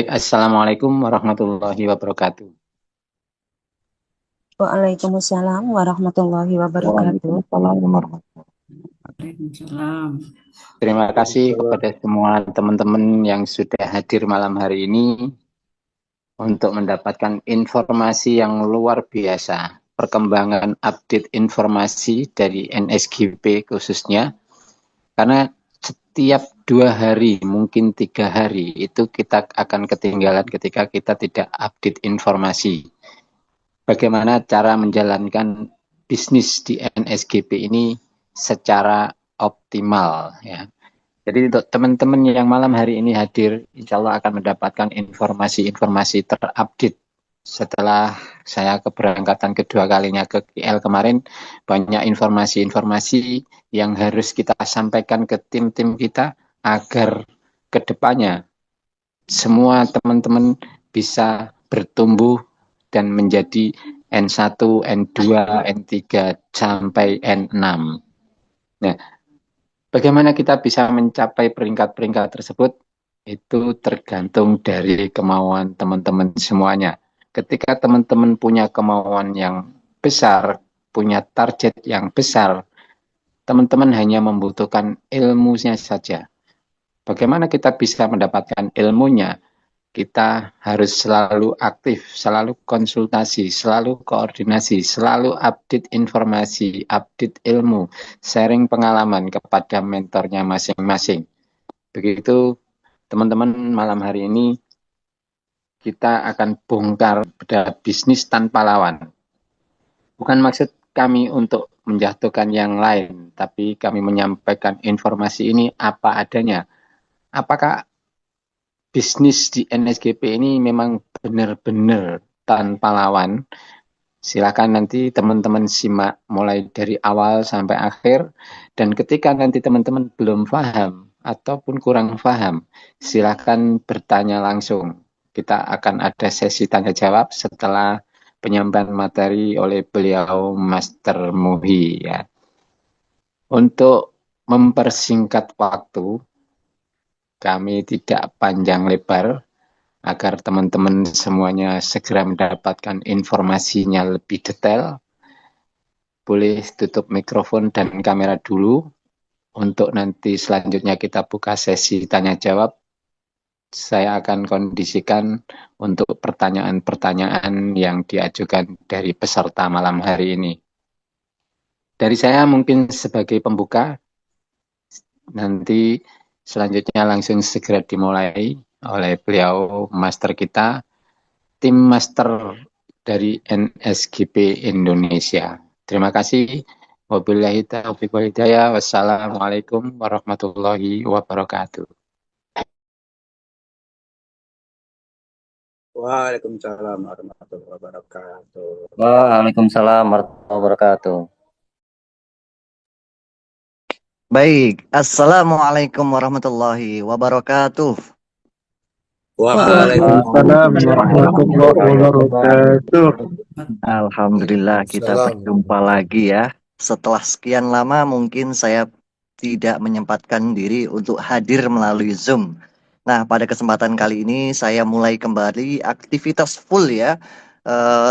Baik, Assalamualaikum warahmatullahi wabarakatuh. Waalaikumsalam warahmatullahi wabarakatuh. Waalaikumsalam warahmatullahi Waalaikumsalam. Terima kasih kepada semua teman-teman yang sudah hadir malam hari ini untuk mendapatkan informasi yang luar biasa, perkembangan update informasi dari NSGP khususnya, karena setiap 2 hari, mungkin 3 hari, itu kita akan ketinggalan ketika kita tidak update informasi. Bagaimana cara menjalankan bisnis di NSGP ini secara optimal ya. Jadi untuk teman-teman yang malam hari ini hadir, insya Allah akan mendapatkan informasi-informasi terupdate setelah saya keberangkatan kedua kalinya ke KL kemarin. Banyak informasi-informasi yang harus kita sampaikan ke tim-tim kita agar kedepannya semua teman-teman bisa bertumbuh dan menjadi N1, N2, N3 sampai N6. Nah, bagaimana kita bisa mencapai peringkat-peringkat tersebut? Itu tergantung dari kemauan teman-teman semuanya. Ketika teman-teman punya kemauan yang besar, punya target yang besar, teman-teman hanya membutuhkan ilmunya saja. Bagaimana kita bisa mendapatkan ilmunya? Kita harus selalu aktif, selalu konsultasi, selalu koordinasi, selalu update informasi, update ilmu, sharing pengalaman kepada mentornya masing-masing. Begitu teman-teman, malam hari ini kita akan bongkar pada bisnis tanpa lawan. Bukan maksud kami untuk menjatuhkan yang lain, tapi kami menyampaikan informasi ini apa adanya. Apakah bisnis di NSGP ini memang benar-benar tanpa lawan? Silakan nanti teman-teman simak mulai dari awal sampai akhir, dan ketika nanti teman-teman belum paham ataupun kurang paham, silakan bertanya langsung. Kita akan ada sesi tanya jawab setelah penyampaian materi oleh beliau Master Muhi ya. Untuk mempersingkat waktu, kami tidak panjang lebar agar teman-teman semuanya segera mendapatkan informasinya lebih detail. Boleh tutup mikrofon dan kamera dulu untuk nanti selanjutnya kita buka sesi tanya jawab. Saya akan kondisikan untuk pertanyaan-pertanyaan yang diajukan dari peserta malam hari ini. Dari saya mungkin sebagai pembuka, nanti selanjutnya langsung segera dimulai oleh beliau master kita, tim master dari NSGP Indonesia. Terima kasih. Wabillahi taufiq wal hidayah. Wassalamualaikum warahmatullahi wabarakatuh. Waalaikumsalam warahmatullahi wabarakatuh. Waalaikumsalam warahmatullahi wabarakatuh. Baik, Assalamualaikum warahmatullahi wabarakatuh. Waalaikumsalam warahmatullahi wabarakatuh. Alhamdulillah kita Salam. berjumpa lagi ya. Setelah sekian lama mungkin saya tidak menyempatkan diri untuk hadir melalui Zoom. Nah, pada kesempatan kali ini saya mulai kembali aktivitas full ya,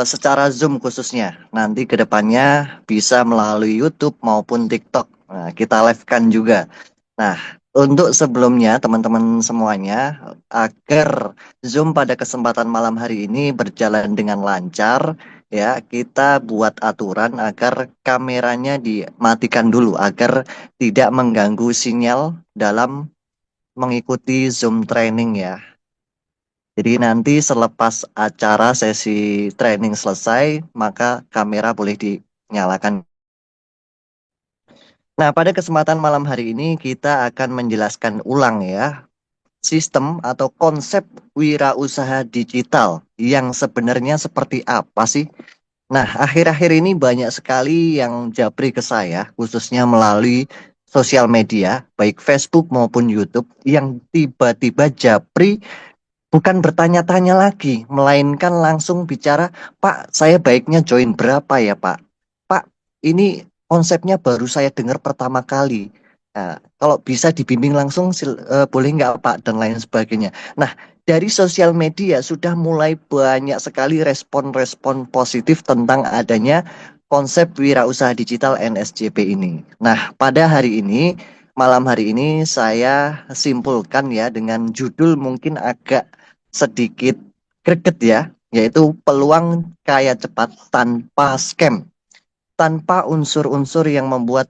secara Zoom khususnya. Nanti kedepannya bisa melalui YouTube maupun TikTok. Nah, kita live-kan juga. Nah, untuk sebelumnya teman-teman semuanya, agar Zoom pada kesempatan malam hari ini berjalan dengan lancar, ya, kita buat aturan agar kameranya dimatikan dulu agar tidak mengganggu sinyal dalam mengikuti Zoom training ya. Jadi nanti selepas acara sesi training selesai, maka kamera boleh dinyalakan. Nah, pada kesempatan malam hari ini kita akan menjelaskan ulang ya sistem atau konsep wirausaha digital yang sebenarnya seperti apa sih? Nah, akhir-akhir ini banyak sekali yang japri ke saya, khususnya melalui sosial media, baik Facebook maupun YouTube, yang tiba-tiba japri bukan bertanya-tanya lagi, melainkan langsung bicara, Pak, saya baiknya join berapa ya, Pak? Pak, ini konsepnya baru saya dengar pertama kali. Nah, kalau bisa dibimbing langsung, boleh nggak, Pak? Dan lain sebagainya. Nah, dari sosial media sudah mulai banyak sekali respon-respon positif tentang adanya konsep wirausaha digital NSJP ini. Nah, pada hari ini, malam hari ini saya simpulkan ya dengan judul mungkin agak sedikit greget ya, yaitu peluang kaya cepat tanpa scam, tanpa unsur-unsur yang membuat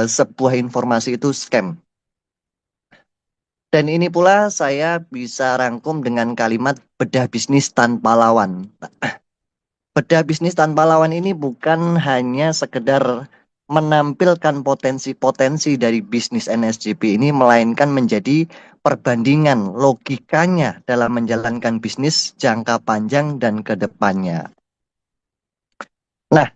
sebuah informasi itu scam. Dan ini pula saya bisa rangkum dengan kalimat bedah bisnis tanpa lawan. Bedah bisnis tanpa lawan ini bukan hanya sekedar menampilkan potensi-potensi dari bisnis NSJP ini, melainkan menjadi perbandingan logikanya dalam menjalankan bisnis jangka panjang dan ke depannya. Nah,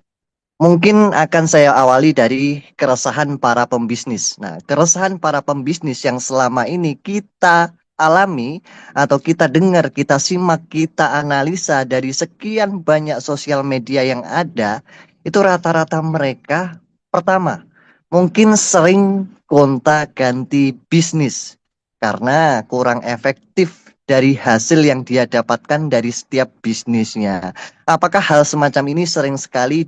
mungkin akan saya awali dari keresahan para pembisnis. Nah, keresahan para pembisnis yang selama ini kita alami atau kita dengar, kita simak, kita analisa dari sekian banyak sosial media yang ada, itu rata-rata mereka pertama, mungkin sering gonta-ganti bisnis karena kurang efektif dari hasil yang dia dapatkan dari setiap bisnisnya. Apakah hal semacam ini sering sekali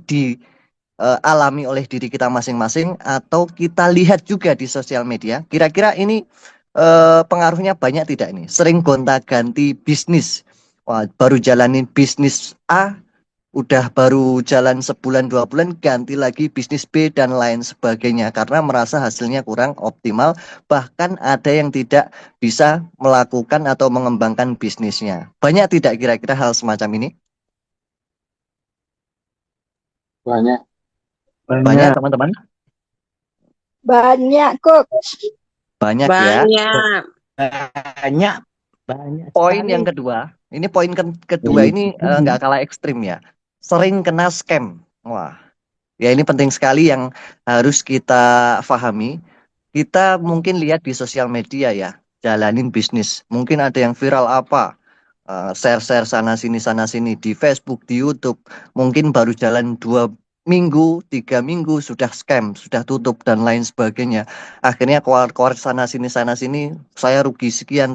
alami oleh diri kita masing-masing atau kita lihat juga di sosial media? Kira-kira ini pengaruhnya banyak tidak ini? Sering gonta-ganti bisnis. Wah, baru jalanin bisnis A, udah baru jalan sebulan 2 bulan ganti lagi bisnis B dan lain sebagainya karena merasa hasilnya kurang optimal, bahkan ada yang tidak bisa melakukan atau mengembangkan bisnisnya. Banyak tidak kira-kira hal semacam ini? Banyak. Banyak teman-teman? Banyak kok. Banyak ya. Banyak. Banyak. Banyak Poin sekali. yang kedua, ini poin kedua ini nggak kalah ekstrim ya. Sering kena scam. Wah, ya ini penting sekali yang harus kita pahami. Kita mungkin lihat di sosial media ya, jalanin bisnis. Mungkin ada yang viral apa, share-share sana sini di Facebook, di YouTube. Mungkin baru jalan 2 minggu, 3 minggu sudah scam, sudah tutup dan lain sebagainya. Akhirnya keluar sana sini, saya rugi sekian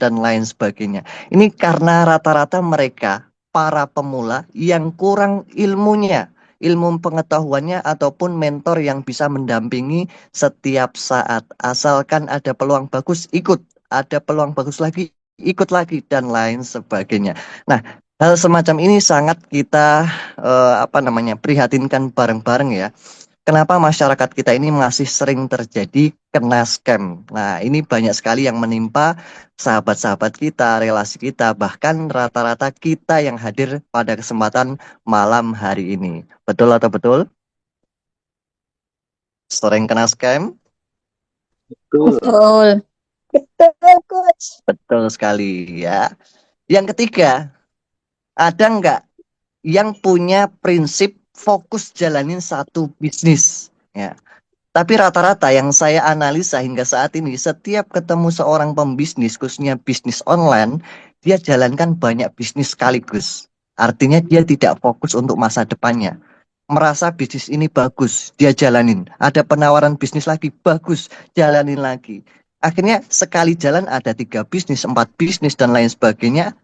dan lain sebagainya. Ini karena rata-rata mereka para pemula yang kurang ilmunya, ilmu pengetahuannya ataupun mentor yang bisa mendampingi setiap saat. Asalkan ada peluang bagus, ikut. Ada peluang bagus lagi, ikut lagi dan lain sebagainya. Nah, hal semacam ini sangat kita prihatinkan bareng-bareng ya. Kenapa masyarakat kita ini masih sering terjadi kena scam? Nah, ini banyak sekali yang menimpa sahabat-sahabat kita, relasi kita, bahkan rata-rata kita yang hadir pada kesempatan malam hari ini. Betul atau betul? Sering kena scam? Betul. Betul, Coach. Betul sekali ya. Yang ketiga, ada nggak yang punya prinsip fokus jalanin satu bisnis ya? Tapi rata-rata yang saya analisa hingga saat ini, setiap ketemu seorang pembisnis, khususnya bisnis online, dia jalankan banyak bisnis sekaligus. Artinya dia tidak fokus untuk masa depannya. Merasa bisnis ini bagus, dia jalanin. Ada penawaran bisnis lagi, bagus, jalanin lagi. Akhirnya sekali jalan ada 3 bisnis, 4 bisnis, dan lain sebagainya.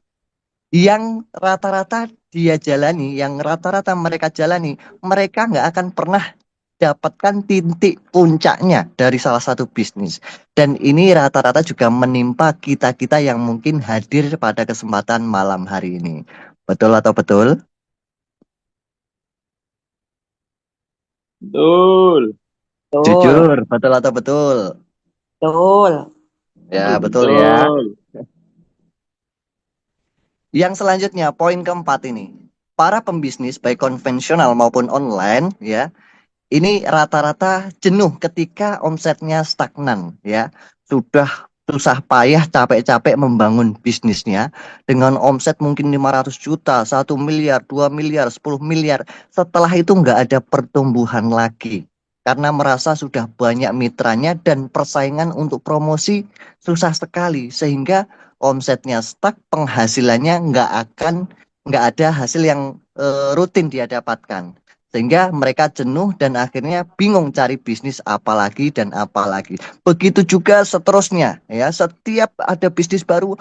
Yang rata-rata dia jalani, yang rata-rata mereka jalani, mereka nggak akan pernah dapatkan titik puncaknya dari salah satu bisnis. Dan ini rata-rata juga menimpa kita-kita yang mungkin hadir pada kesempatan malam hari ini. Betul atau betul? Betul. Jujur, betul atau betul? Betul. Ya, betul ya. Yang selanjutnya, poin keempat ini. Para pembisnis, baik konvensional maupun online, ya, ini rata-rata jenuh ketika omsetnya stagnan, ya. Sudah susah payah, capek-capek membangun bisnisnya dengan omset mungkin 500 juta, 1 miliar, 2 miliar, 10 miliar. Setelah itu nggak ada pertumbuhan lagi. Karena merasa sudah banyak mitranya dan persaingan untuk promosi susah sekali. Sehingga omsetnya stuck, penghasilannya nggak ada hasil yang rutin dia dapatkan. Sehingga mereka jenuh dan akhirnya bingung cari bisnis apalagi dan apalagi. Begitu juga seterusnya ya. Setiap ada bisnis baru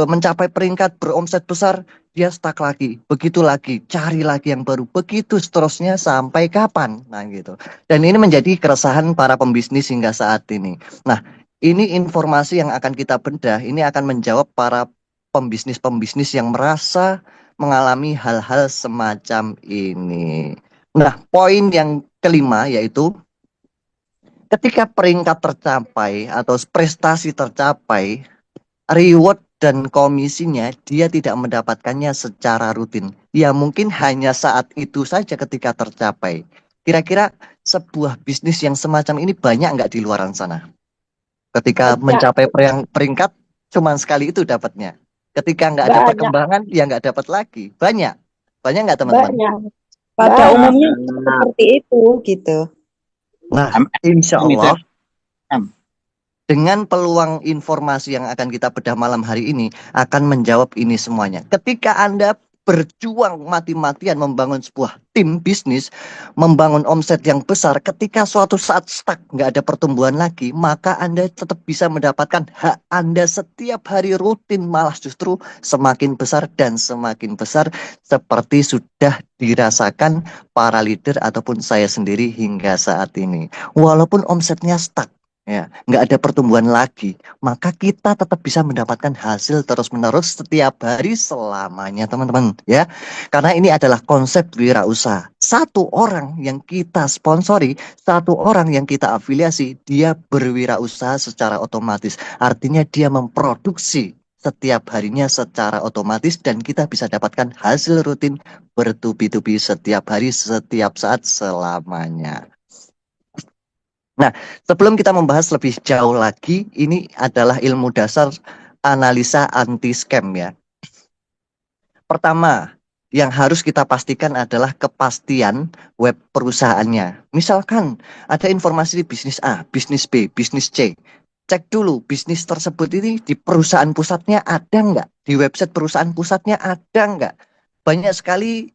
mencapai peringkat beromset besar, dia stuck lagi, begitu lagi, cari lagi yang baru, begitu seterusnya sampai kapan? Nah, gitu. Dan ini menjadi keresahan para pembisnis hingga saat ini. Nah, ini informasi yang akan kita bedah, ini akan menjawab para pembisnis-pembisnis yang merasa mengalami hal-hal semacam ini. Nah, poin yang kelima yaitu ketika peringkat tercapai atau prestasi tercapai, reward dan komisinya dia tidak mendapatkannya secara rutin. Ya mungkin hanya saat itu saja ketika tercapai. Kira-kira sebuah bisnis yang semacam ini banyak nggak di luar sana? Ketika Banyak, mencapai peringkat, cuma sekali itu dapatnya. Ketika nggak ada banyak, perkembangan, ya nggak dapat lagi. Banyak. Banyak nggak teman-teman? banyak. Pada Banyak. umumnya seperti itu gitu. Nah, insya Itu Allah M. dengan peluang informasi yang akan kita bedah malam hari ini akan menjawab ini semuanya. Ketika Anda berjuang mati-matian membangun sebuah tim bisnis, membangun omset yang besar, ketika suatu saat stuck, nggak ada pertumbuhan lagi, maka Anda tetap bisa mendapatkan hak Anda setiap hari rutin, malah justru semakin besar dan semakin besar, seperti sudah dirasakan para leader ataupun saya sendiri hingga saat ini. Walaupun omsetnya stuck, ya, nggak ada pertumbuhan lagi, maka kita tetap bisa mendapatkan hasil terus-menerus setiap hari selamanya, teman-teman, ya. Karena ini adalah konsep wirausaha. Satu orang yang kita sponsori, satu orang yang kita afiliasi, dia berwirausaha secara otomatis. Artinya dia memproduksi setiap harinya secara otomatis dan kita bisa dapatkan hasil rutin bertubi-tubi setiap hari, setiap saat, selamanya. Nah, sebelum kita membahas lebih jauh lagi, ini adalah ilmu dasar analisa anti-scam ya. Pertama, yang harus kita pastikan adalah kepastian web perusahaannya. Misalkan ada informasi di bisnis A, bisnis B, bisnis C. Cek dulu bisnis tersebut ini di perusahaan pusatnya ada nggak? Di website perusahaan pusatnya ada nggak? Banyak sekali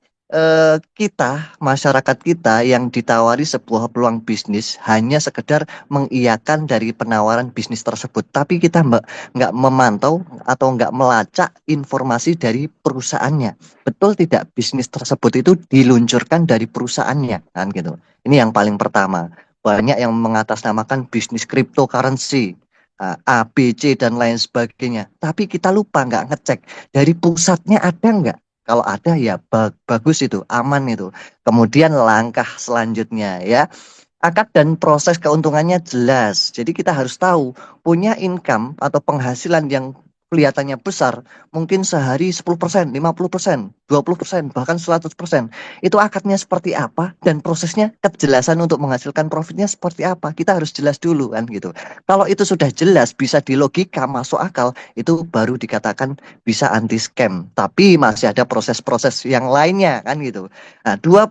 kita, masyarakat kita yang ditawari sebuah peluang bisnis hanya sekedar mengiyakan dari penawaran bisnis tersebut. Tapi kita nggak memantau atau nggak melacak informasi dari perusahaannya. Betul tidak bisnis tersebut itu diluncurkan dari perusahaannya, kan gitu. Ini yang paling pertama. Banyak yang mengatasnamakan bisnis cryptocurrency, A, B, C, dan lain sebagainya. Tapi kita lupa nggak ngecek dari pusatnya ada nggak? Kalau ada ya bagus itu, aman itu. Kemudian langkah selanjutnya ya, akad dan proses keuntungannya jelas. Jadi kita harus tahu punya income atau penghasilan yang kelihatannya besar, mungkin sehari 10%, 50%, 20%, bahkan 100%. Itu akadnya seperti apa dan prosesnya kejelasan untuk menghasilkan profitnya seperti apa. Kita harus jelas dulu kan gitu. Kalau itu sudah jelas, bisa dilogika, masuk akal, itu baru dikatakan bisa anti scam. Tapi masih ada proses-proses yang lainnya kan gitu. Nah, dua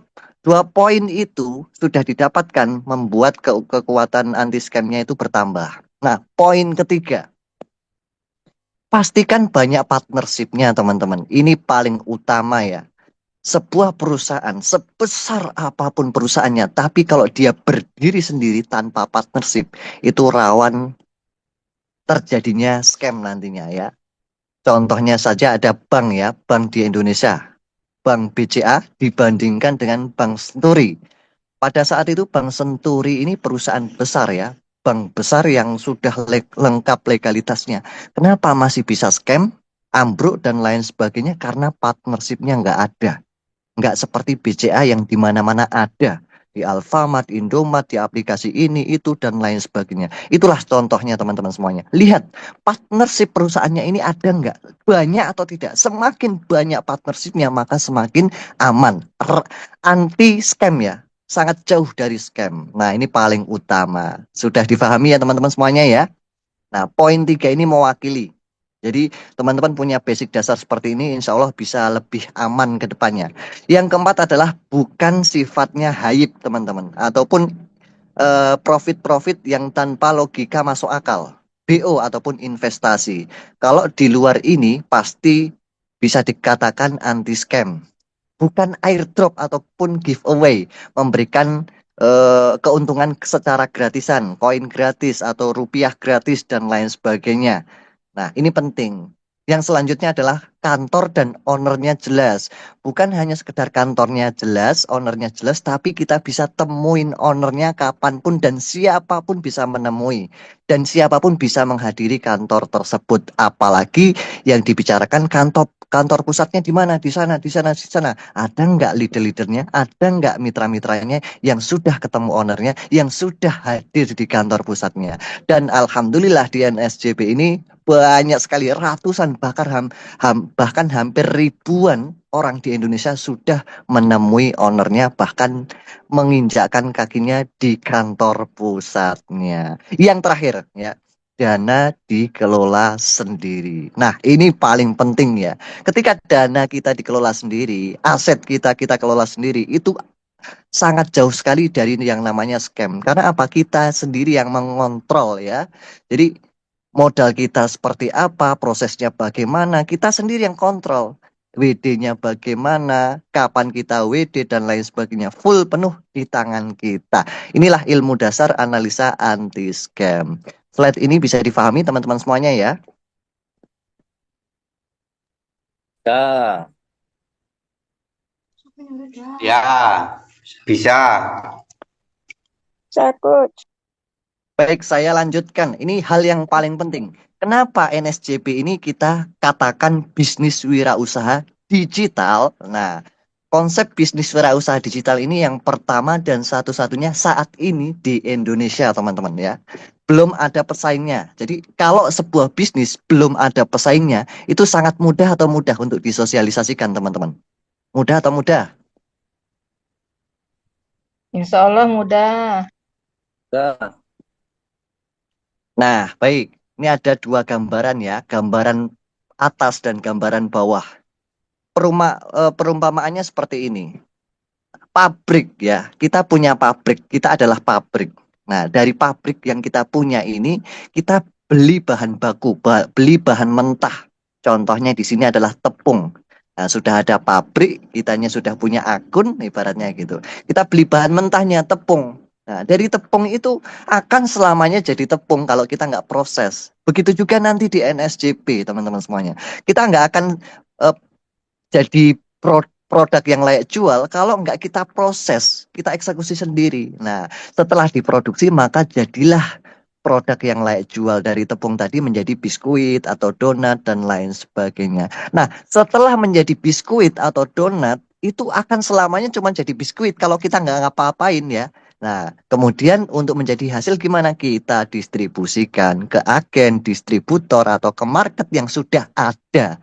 poin itu sudah didapatkan membuat kekuatan anti scamnya itu bertambah. Nah, poin ketiga, pastikan banyak partnershipnya teman-teman. Ini paling utama ya. Sebuah perusahaan sebesar apapun perusahaannya, tapi kalau dia berdiri sendiri tanpa partnership, itu rawan terjadinya scam nantinya ya. Contohnya saja ada bank ya, bank di Indonesia. Bank BCA dibandingkan dengan Bank Senturi. Pada saat itu Bank Senturi ini perusahaan besar ya, bank besar yang sudah lengkap legalitasnya. Kenapa masih bisa scam, ambruk dan lain sebagainya? Karena partnershipnya nggak ada. Nggak seperti BCA yang di mana-mana ada. Di Alfamart, Indomaret, di aplikasi ini, itu, dan lain sebagainya. Itulah contohnya teman-teman semuanya. Lihat, partnership perusahaannya ini ada nggak? Banyak atau tidak? Semakin banyak partnershipnya, maka semakin aman. Anti scam ya. Sangat jauh dari scam. Nah, ini paling utama. Sudah difahami ya teman-teman semuanya ya? Nah, poin 3 ini mewakili. Jadi teman-teman punya basic dasar seperti ini, insya Allah bisa lebih aman ke depannya. Yang keempat adalah bukan sifatnya hype teman-teman, ataupun profit-profit yang tanpa logika masuk akal. BO ataupun investasi. Kalau di luar ini pasti bisa dikatakan anti scam. Bukan airdrop ataupun giveaway, memberikan keuntungan secara gratisan, koin gratis atau rupiah gratis dan lain sebagainya. Nah, ini penting. Yang selanjutnya adalah kantor dan ownernya jelas. Bukan hanya sekedar kantornya jelas, ownernya jelas, tapi kita bisa temuin ownernya kapanpun dan siapapun bisa menemui. Dan siapapun bisa menghadiri kantor tersebut. Apalagi yang dibicarakan kantor pusatnya di mana? Di sana, di sana, di sana. Ada nggak leader-leadernya? Ada nggak mitra-mitranya yang sudah ketemu ownernya, yang sudah hadir di kantor pusatnya? Dan alhamdulillah di NSJP ini banyak sekali ratusan bahkan hampir ribuan orang di Indonesia sudah menemui ownernya bahkan menginjakkan kakinya di kantor pusatnya. Yang terakhir ya, dana dikelola sendiri. Nah, ini paling penting ya. Ketika dana kita dikelola sendiri, aset kita kelola sendiri, itu sangat jauh sekali dari yang namanya scam. Karena apa? Kita sendiri yang mengontrol ya. Jadi modal kita seperti apa, prosesnya bagaimana, kita sendiri yang kontrol. WD-nya bagaimana, kapan kita WD dan lain sebagainya. Full penuh di tangan kita. Inilah ilmu dasar analisa anti scam. Slide ini bisa difahami teman-teman semuanya ya. Ya, Ya, bisa. Baik, saya lanjutkan. Ini hal yang paling penting. Kenapa NSJP ini kita katakan bisnis wirausaha digital? Nah, konsep bisnis wirausaha digital ini yang pertama dan satu-satunya saat ini di Indonesia, teman-teman ya. Belum ada pesaingnya. Jadi, kalau sebuah bisnis belum ada pesaingnya, itu sangat mudah atau mudah untuk disosialisasikan, teman-teman? Mudah atau mudah? Insya Allah mudah. ya, Nah, baik. Ini ada dua gambaran ya, gambaran atas dan gambaran bawah. Perumpamaannya seperti ini. Pabrik ya, kita punya pabrik, kita adalah pabrik. Nah, dari pabrik yang kita punya ini, kita beli bahan baku, beli bahan mentah. Contohnya di sini adalah tepung. Nah, sudah ada pabrik, kitanya sudah punya akun, ibaratnya gitu. Kita beli bahan mentahnya, tepung. Nah, dari tepung itu akan selamanya jadi tepung kalau kita nggak proses. Begitu juga nanti di NSJP, teman-teman semuanya. Kita nggak akan eh, jadi produk yang layak jual kalau nggak kita proses, kita eksekusi sendiri. Nah, setelah diproduksi maka jadilah produk yang layak jual dari tepung tadi menjadi biskuit atau donat dan lain sebagainya. Nah, setelah menjadi biskuit atau donat itu akan selamanya cuma jadi biskuit kalau kita nggak ngapa-apain ya. Nah, kemudian untuk menjadi hasil gimana kita distribusikan ke agen, distributor atau ke market yang sudah ada.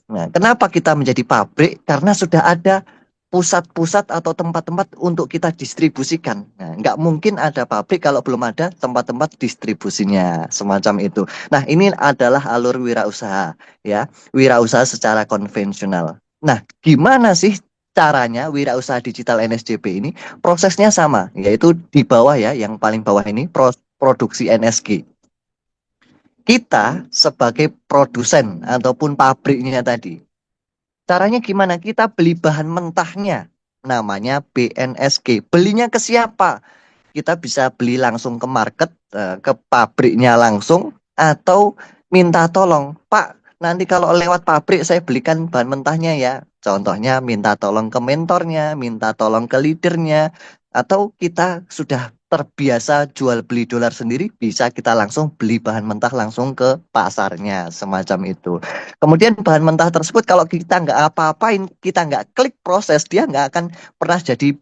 Nah, kenapa kita menjadi pabrik? Karena sudah ada pusat-pusat atau tempat-tempat untuk kita distribusikan. Nah, nggak mungkin ada pabrik kalau belum ada tempat-tempat distribusinya, semacam itu. Nah, ini adalah alur wirausaha, ya, wirausaha secara konvensional. Nah, gimana sih caranya wirausaha digital NSJP ini? Prosesnya sama, yaitu di bawah ya, yang paling bawah ini produksi NSG. Kita sebagai produsen ataupun pabriknya tadi. Caranya gimana? Kita beli bahan mentahnya. Namanya BNSG. Belinya ke siapa? Kita bisa beli langsung ke market, ke pabriknya langsung. Atau minta tolong. Pak, nanti kalau lewat pabrik saya belikan bahan mentahnya ya. Contohnya minta tolong ke mentornya, minta tolong ke leadernya. Atau kita sudah terbiasa jual beli dolar sendiri, bisa kita langsung beli bahan mentah langsung ke pasarnya, semacam itu. Kemudian bahan mentah tersebut kalau kita nggak apa-apain, kita nggak klik proses, dia nggak akan pernah jadi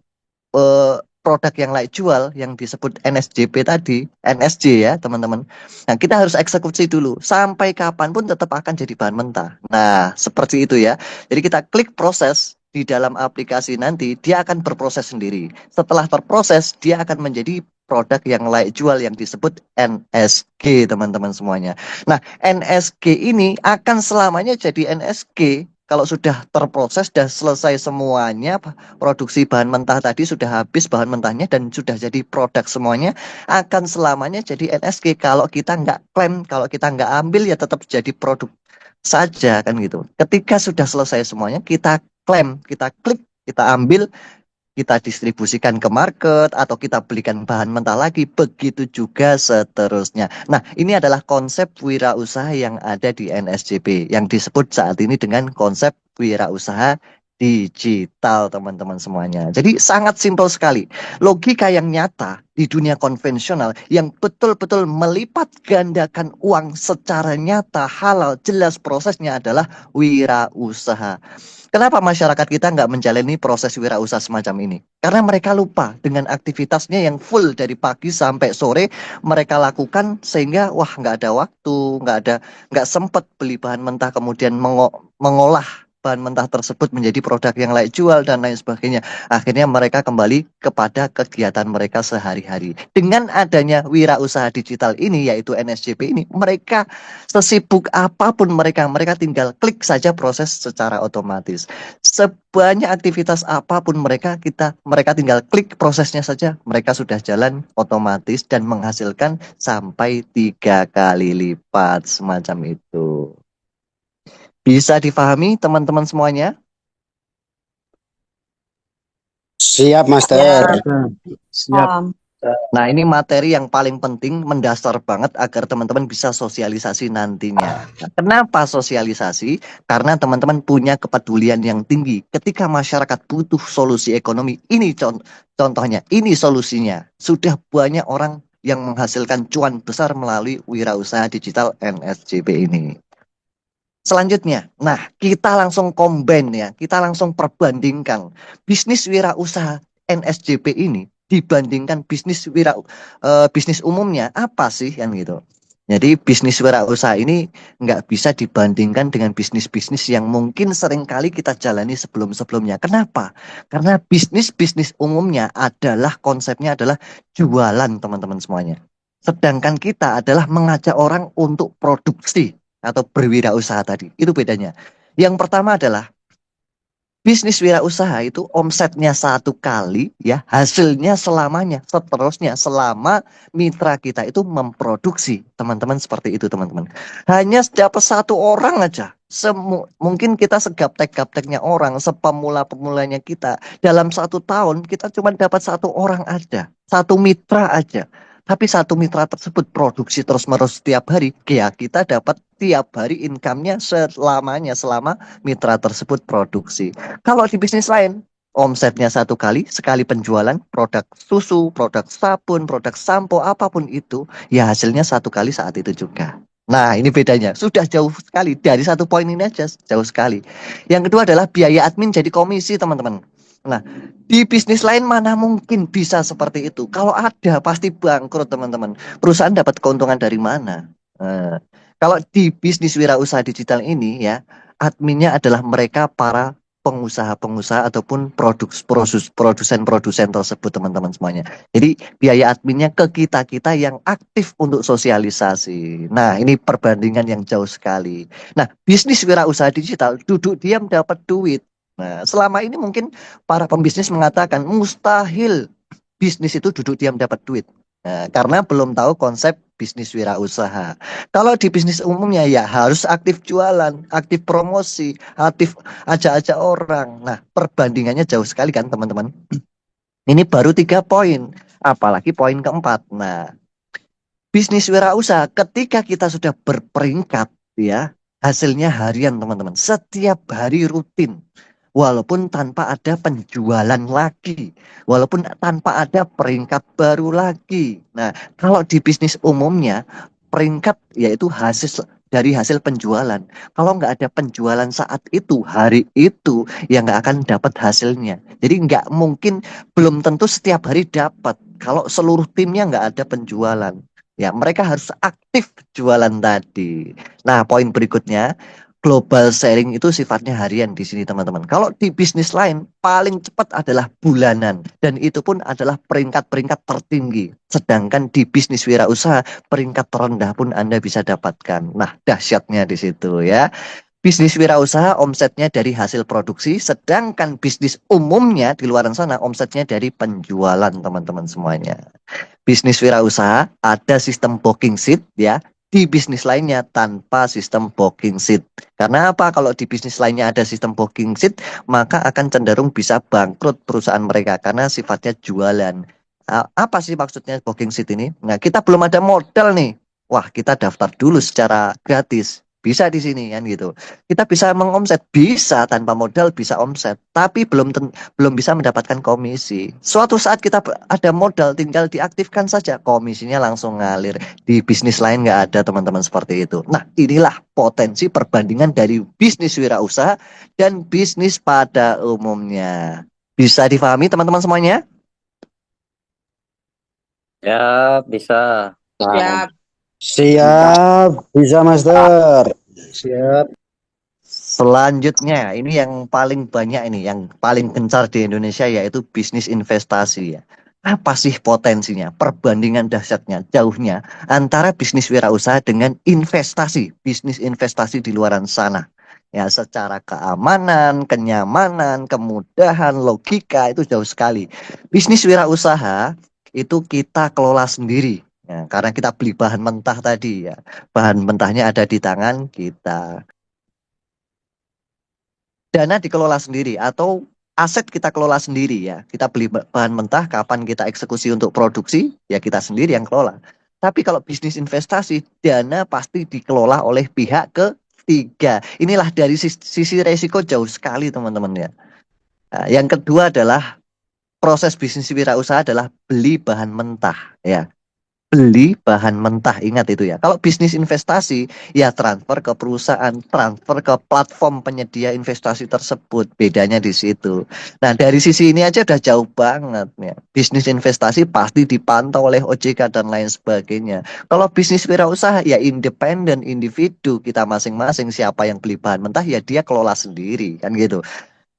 produk yang layak jual yang disebut NSJP tadi, NSJ ya teman-teman. Nah, kita harus eksekusi dulu, sampai kapanpun tetap akan jadi bahan mentah. Nah, seperti itu ya. Jadi kita klik proses, di dalam aplikasi nanti dia akan berproses sendiri. Setelah terproses, dia akan menjadi produk yang layak jual yang disebut NSG, teman-teman semuanya. Nah, NSG ini akan selamanya jadi NSG kalau sudah terproses, sudah selesai semuanya, produksi bahan mentah tadi sudah habis bahan mentahnya dan sudah jadi produk semuanya, akan selamanya jadi NSG. Kalau kita nggak klaim, kalau kita nggak ambil ya tetap jadi produk saja kan gitu. Ketika sudah selesai semuanya, kita klaim, kita klik, kita ambil, kita distribusikan ke market atau kita belikan bahan mentah lagi, begitu juga seterusnya. Nah, ini adalah konsep wirausaha yang ada di NSJP yang disebut saat ini dengan konsep wirausaha digital, teman-teman semuanya. Jadi sangat simpel sekali. Logika yang nyata di dunia konvensional yang betul-betul melipat gandakan uang secara nyata, halal, jelas prosesnya adalah wirausaha. Kenapa masyarakat kita nggak menjalani proses wirausaha semacam ini? Karena mereka lupa dengan aktivitasnya yang full dari pagi sampai sore mereka lakukan, sehingga wah nggak ada waktu, nggak sempat beli bahan mentah, kemudian mengolah bahan mentah tersebut menjadi produk yang layak jual dan lain sebagainya. Akhirnya mereka kembali kepada kegiatan mereka sehari-hari. Dengan adanya wirausaha digital ini, yaitu NSJP ini, mereka sesibuk apapun mereka tinggal klik saja proses secara otomatis. Sebanyak aktivitas apapun mereka tinggal klik prosesnya saja, mereka sudah jalan otomatis dan menghasilkan sampai 3 kali lipat semacam itu. Bisa difahami teman-teman semuanya? Siap, Master. Siap. Nah, ini materi yang paling penting, mendasar banget agar teman-teman bisa sosialisasi nantinya. Nah, kenapa sosialisasi? Karena teman-teman punya kepedulian yang tinggi. Ketika masyarakat butuh solusi ekonomi, ini contohnya, ini solusinya. Sudah banyak orang yang menghasilkan cuan besar melalui wirausaha digital NSJP ini. Selanjutnya, nah kita langsung combine ya, kita langsung perbandingkan bisnis wirausaha NSJP ini dibandingkan bisnis umumnya apa sih kan gitu. Jadi bisnis wirausaha ini nggak bisa dibandingkan dengan bisnis-bisnis yang mungkin seringkali kita jalani sebelum-sebelumnya. Kenapa? Karena bisnis umumnya adalah konsepnya adalah jualan, teman-teman semuanya. Sedangkan kita adalah mengajak orang untuk produksi atau berwirausaha tadi. Itu bedanya. Yang pertama adalah bisnis wirausaha itu omsetnya 1 kali ya, hasilnya selamanya, seterusnya selama mitra kita itu memproduksi. Teman-teman seperti itu, teman-teman. Hanya dapat 1 orang aja. Mungkin kita segaptek-gapteknya orang, sepemula-pemulanya kita, dalam 1 tahun kita cuma dapat 1 orang aja, 1 mitra aja. Tapi 1 mitra tersebut produksi terus-menerus setiap hari, ya kita dapat tiap hari income-nya selamanya, selama mitra tersebut produksi. Kalau di bisnis lain, omsetnya 1 kali, sekali penjualan, produk susu, produk sabun, produk sampo, apapun itu, ya hasilnya 1 kali saat itu juga. Nah, ini bedanya. Sudah jauh sekali. Dari 1 poin ini aja, jauh sekali. Yang kedua adalah biaya admin jadi komisi, teman-teman. Nah, di bisnis lain mana mungkin bisa seperti itu? Kalau ada, pasti bangkrut, teman-teman. Perusahaan dapat keuntungan dari mana? Kalau di bisnis wirausaha digital ini ya, adminnya adalah mereka para pengusaha-pengusaha ataupun produsen-produsen tersebut, teman-teman semuanya. Jadi biaya adminnya ke kita-kita yang aktif untuk sosialisasi. Nah, ini perbandingan yang jauh sekali. Nah, bisnis wirausaha digital duduk diam dapat duit. Nah, selama ini mungkin para pembisnis mengatakan mustahil bisnis itu duduk diam dapat duit. Nah, karena belum tahu konsep bisnis wirausaha. Kalau di bisnis umumnya ya harus aktif jualan, aktif promosi, aktif ajak-ajak orang. Nah, perbandingannya jauh sekali kan, teman-teman. Ini baru 3 poin, apalagi poin keempat. Nah, bisnis wirausaha ketika kita sudah berperingkat ya, hasilnya harian, teman-teman. Setiap hari rutin. Walaupun tanpa ada penjualan lagi, walaupun tanpa ada peringkat baru lagi. Nah, kalau di bisnis umumnya, peringkat yaitu dari hasil penjualan. Kalau nggak ada penjualan saat itu, hari itu, ya nggak akan dapat hasilnya. Jadi nggak mungkin, belum tentu setiap hari dapat. Kalau seluruh timnya nggak ada penjualan, ya mereka harus aktif jualan tadi. Nah, poin berikutnya, global sharing itu sifatnya harian di sini, teman-teman. Kalau di bisnis lain paling cepat adalah bulanan, dan itu pun adalah peringkat-peringkat tertinggi. Sedangkan di bisnis wirausaha peringkat terendah pun Anda bisa dapatkan. Nah, dahsyatnya di situ ya. Bisnis wirausaha omsetnya dari hasil produksi, sedangkan bisnis umumnya di luar sana omsetnya dari penjualan, teman-teman semuanya. Bisnis wirausaha ada sistem booking sheet ya. di bisnis lainnya tanpa sistem booking sheet. Karena apa? Kalau di bisnis lainnya ada sistem booking sheet, maka akan cenderung bisa bangkrut perusahaan mereka karena sifatnya jualan. Apa sih maksudnya booking sheet ini? Nah, kita belum ada modal nih. Wah, kita daftar dulu secara gratis. Bisa di sini kan gitu. Kita bisa mengomset, bisa tanpa modal, bisa omset, tapi belum bisa mendapatkan komisi. Suatu saat kita ada modal, tinggal diaktifkan saja, komisinya langsung ngalir. Di bisnis lain nggak ada teman-teman seperti itu. Nah, inilah potensi perbandingan dari bisnis wirausaha dan bisnis pada umumnya. Bisa difahami teman-teman semuanya? Ya, bisa. Siap. Siap, bisa Master. Siap. Selanjutnya, ini yang paling banyak ini, yang paling gencar di Indonesia yaitu bisnis investasi ya. Apa sih potensinya, perbandingan dahsyatnya, jauhnya antara bisnis wirausaha dengan investasi, bisnis investasi di luaran sana. Ya, secara keamanan, kenyamanan, kemudahan, logika itu jauh sekali. Bisnis wirausaha itu kita kelola sendiri. Ya, karena kita beli bahan mentah tadi ya. Bahan mentahnya ada di tangan kita. Dana dikelola sendiri atau aset kita kelola sendiri ya. Kita beli bahan mentah, kapan kita eksekusi untuk produksi, ya kita sendiri yang kelola. Tapi kalau bisnis investasi, dana pasti dikelola oleh pihak ketiga. Inilah dari sisi resiko jauh sekali teman-teman ya. Nah, yang kedua adalah proses bisnis wirausaha adalah beli bahan mentah ya. Beli bahan mentah, ingat itu ya. Kalau bisnis investasi ya transfer ke perusahaan, transfer ke platform penyedia investasi tersebut. Bedanya di situ. Nah, dari sisi ini aja udah jauh banget ya. Bisnis investasi pasti dipantau oleh OJK dan lain sebagainya. Kalau bisnis wirausaha ya independen, individu, kita masing-masing, siapa yang beli bahan mentah ya dia kelola sendiri kan gitu.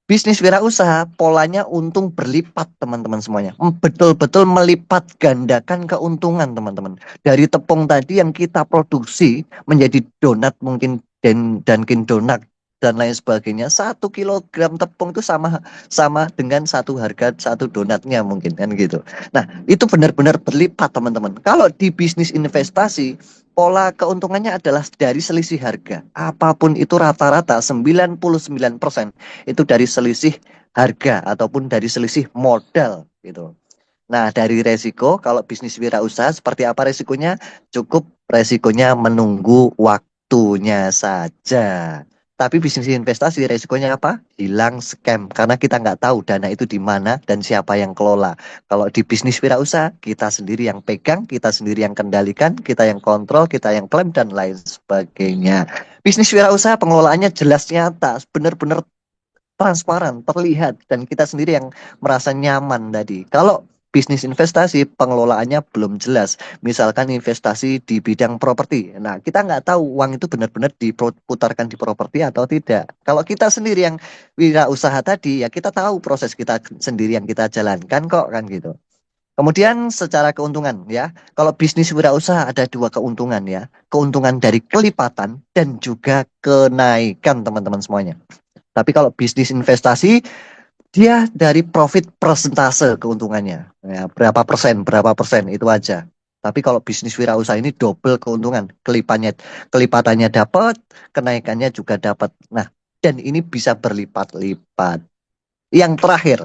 Bisnis wirausaha polanya untung berlipat teman-teman semuanya. Betul-betul melipat gandakan keuntungan teman-teman. Dari tepung tadi yang kita produksi menjadi donat mungkin Dunkin Donat dan lain sebagainya. 1 kilogram tepung itu sama dengan satu harga satu donatnya mungkin kan gitu. Nah, itu benar-benar berlipat teman-teman. Kalau di bisnis investasi pola keuntungannya adalah dari selisih harga. Apapun itu rata-rata 99% itu dari selisih harga ataupun dari selisih modal gitu. Nah, dari resiko kalau bisnis wirausaha seperti apa resikonya? Cukup resikonya menunggu waktunya saja. Tapi bisnis investasi resikonya apa? Hilang scam karena kita nggak tahu dana itu di mana dan siapa yang kelola. Kalau di bisnis wirausaha kita sendiri yang pegang, kita sendiri yang kendalikan, kita yang kontrol, kita yang klaim dan lain sebagainya. Bisnis wirausaha pengelolaannya jelas nyata, benar-benar transparan, terlihat dan kita sendiri yang merasa nyaman tadi. Kalau bisnis investasi pengelolaannya belum jelas. Misalkan investasi di bidang properti. Nah, kita nggak tahu uang itu benar-benar diputarkan di properti atau tidak. Kalau kita sendiri yang wirausaha tadi, ya kita tahu proses kita sendiri yang kita jalankan kok kan gitu. Kemudian secara keuntungan ya, kalau bisnis wirausaha ada dua keuntungan ya. Keuntungan dari kelipatan dan juga kenaikan teman-teman semuanya. Tapi kalau bisnis investasi dia dari profit persentase keuntungannya. Ya, berapa persen itu aja. Tapi kalau bisnis wirausaha ini double keuntungan. Kelipatannya dapat, kenaikannya juga dapat. Nah, dan ini bisa berlipat-lipat. Yang terakhir,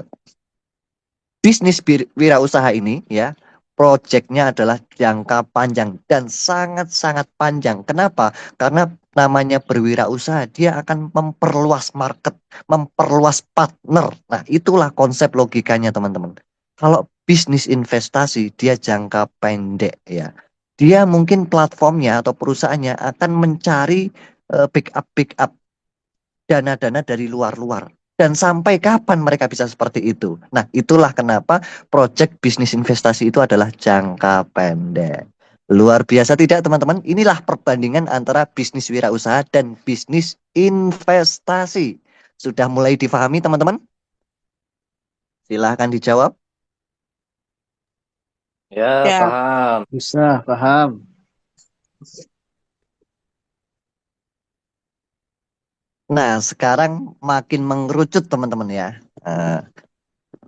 bisnis wirausaha ini ya, proyeknya adalah jangka panjang dan sangat-sangat panjang. Kenapa? Karena namanya berwirausaha, dia akan memperluas market, memperluas partner. Nah, itulah konsep logikanya, teman-teman. Kalau bisnis investasi, dia jangka pendek ya. Dia mungkin platformnya atau perusahaannya akan mencari backup dana-dana dari luar-luar. Dan sampai kapan mereka bisa seperti itu? Nah, itulah kenapa proyek bisnis investasi itu adalah jangka pendek. Luar biasa tidak teman-teman? Inilah perbandingan antara bisnis wirausaha dan bisnis investasi. Sudah mulai difahami teman-teman? Silahkan dijawab. Ya, Ya. paham. Bisa, paham. Nah, sekarang makin mengerucut teman-teman ya.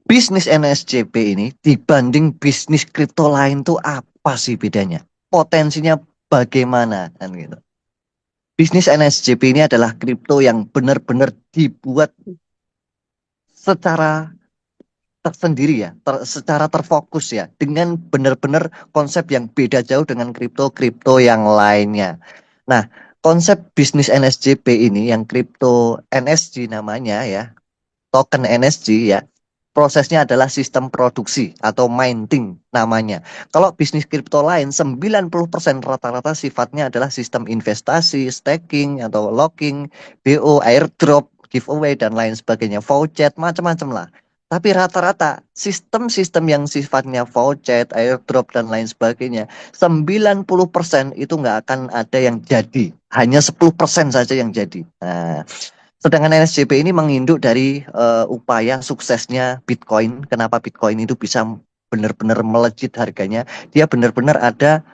Bisnis NSCP ini dibanding bisnis kripto lain tuh apa sih bedanya? Potensinya bagaimana kan gitu. Bisnis NSJP ini adalah kripto yang benar-benar dibuat secara tersendiri ya, secara terfokus ya, dengan benar-benar konsep yang beda jauh dengan kripto-kripto yang lainnya. Nah, konsep bisnis NSJP ini yang kripto NSG namanya ya, token NSG ya, prosesnya adalah sistem produksi atau minting namanya. Kalau bisnis kripto lain 90% rata-rata sifatnya adalah sistem investasi, staking atau locking, BO, airdrop, giveaway dan lain sebagainya, voucher, macam-macam lah. Tapi rata-rata sistem-sistem yang sifatnya voucher, airdrop dan lain sebagainya 90% itu nggak akan ada yang jadi. Hanya 10% saja yang jadi. Nah, sedangkan NSJP ini menginduk dari upaya suksesnya Bitcoin. Kenapa Bitcoin itu bisa benar-benar melejit harganya? Dia benar-benar ada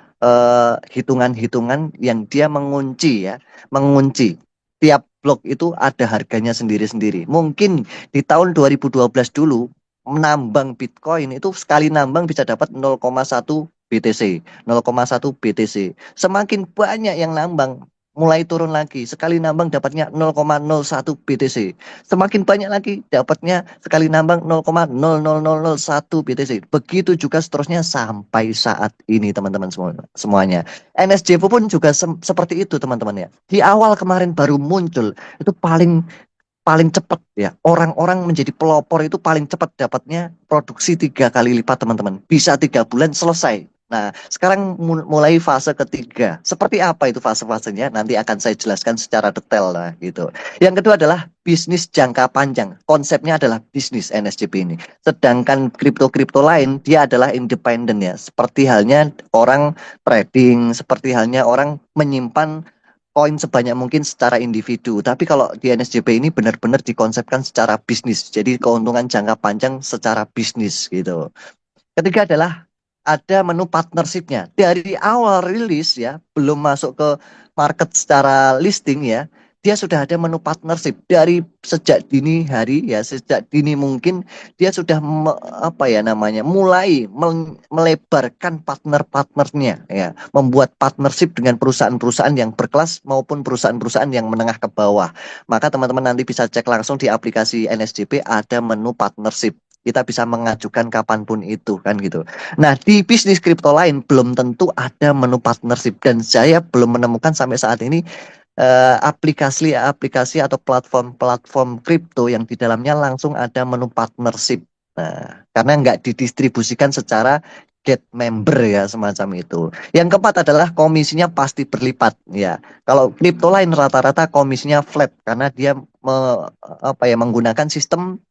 hitungan-hitungan yang dia mengunci ya, mengunci. Tiap blok itu ada harganya sendiri-sendiri. Mungkin di tahun 2012 dulu menambang Bitcoin itu sekali nambang bisa dapat 0,1 BTC, 0,1 BTC. Semakin banyak yang nambang mulai turun lagi. Sekali nambang dapatnya 0,01 BTC. Semakin banyak lagi dapatnya sekali nambang 0,00001 BTC. Begitu juga seterusnya sampai saat ini teman-teman semuanya. NSJP pun juga seperti itu teman-teman ya. Di awal kemarin baru muncul itu paling cepat ya. Orang-orang menjadi pelopor itu paling cepat dapatnya produksi 3 kali lipat teman-teman. Bisa 3 bulan selesai. Nah, sekarang mulai fase ketiga. Seperti apa itu fase-fasenya? Nanti akan saya jelaskan secara detail lah gitu. Yang kedua adalah bisnis jangka panjang. Konsepnya adalah bisnis NSJP ini. Sedangkan kripto-kripto lain dia adalah independen ya. Seperti halnya orang trading, seperti halnya orang menyimpan koin sebanyak mungkin secara individu. Tapi kalau di NSJP ini benar-benar dikonsepkan secara bisnis. Jadi keuntungan jangka panjang secara bisnis gitu. Ketiga adalah ada menu partnershipnya. Dari awal rilis ya, belum masuk ke market secara listing ya, dia sudah ada menu partnership dari sejak dini hari ya, sejak dini mungkin dia sudah mulai melebarkan partner-partnernya ya, membuat partnership dengan perusahaan-perusahaan yang berkelas maupun perusahaan-perusahaan yang menengah ke bawah. Maka teman-teman nanti bisa cek langsung di aplikasi NSJP ada menu partnership. Kita bisa mengajukan kapanpun itu kan gitu. Nah di bisnis kripto lain belum tentu ada menu partnership dan saya belum menemukan sampai saat ini aplikasi atau platform kripto yang di dalamnya langsung ada menu partnership. Nah karena nggak didistribusikan secara get member ya semacam itu. Yang keempat adalah komisinya pasti berlipat ya. Kalau kripto lain rata-rata komisinya flat karena dia menggunakan sistem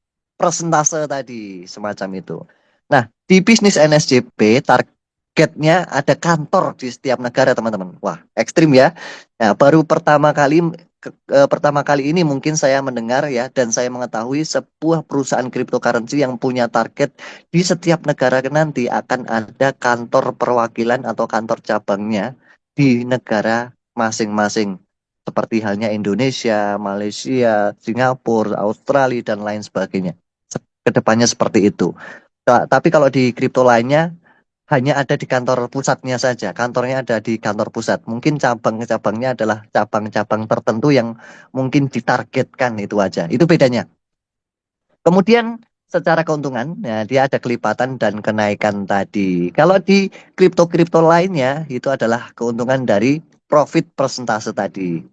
persentase tadi semacam itu. Nah, di bisnis NSJP targetnya ada kantor di setiap negara teman-teman. Wah, ekstrim ya. Nah, baru pertama kali ini mungkin saya mendengar ya dan saya mengetahui sebuah perusahaan cryptocurrency yang punya target di setiap negara nanti akan ada kantor perwakilan atau kantor cabangnya di negara masing-masing. Seperti halnya Indonesia, Malaysia, Singapura, Australia dan lain sebagainya. Kedepannya seperti itu. Tapi kalau di kripto lainnya hanya ada di kantor pusatnya saja. Kantornya ada di kantor pusat. Mungkin cabang-cabangnya adalah cabang-cabang tertentu yang mungkin ditargetkan itu aja. Itu bedanya. Kemudian secara keuntungan, ya, dia ada kelipatan dan kenaikan tadi. Kalau di kripto-kripto lainnya itu adalah keuntungan dari profit persentase tadi.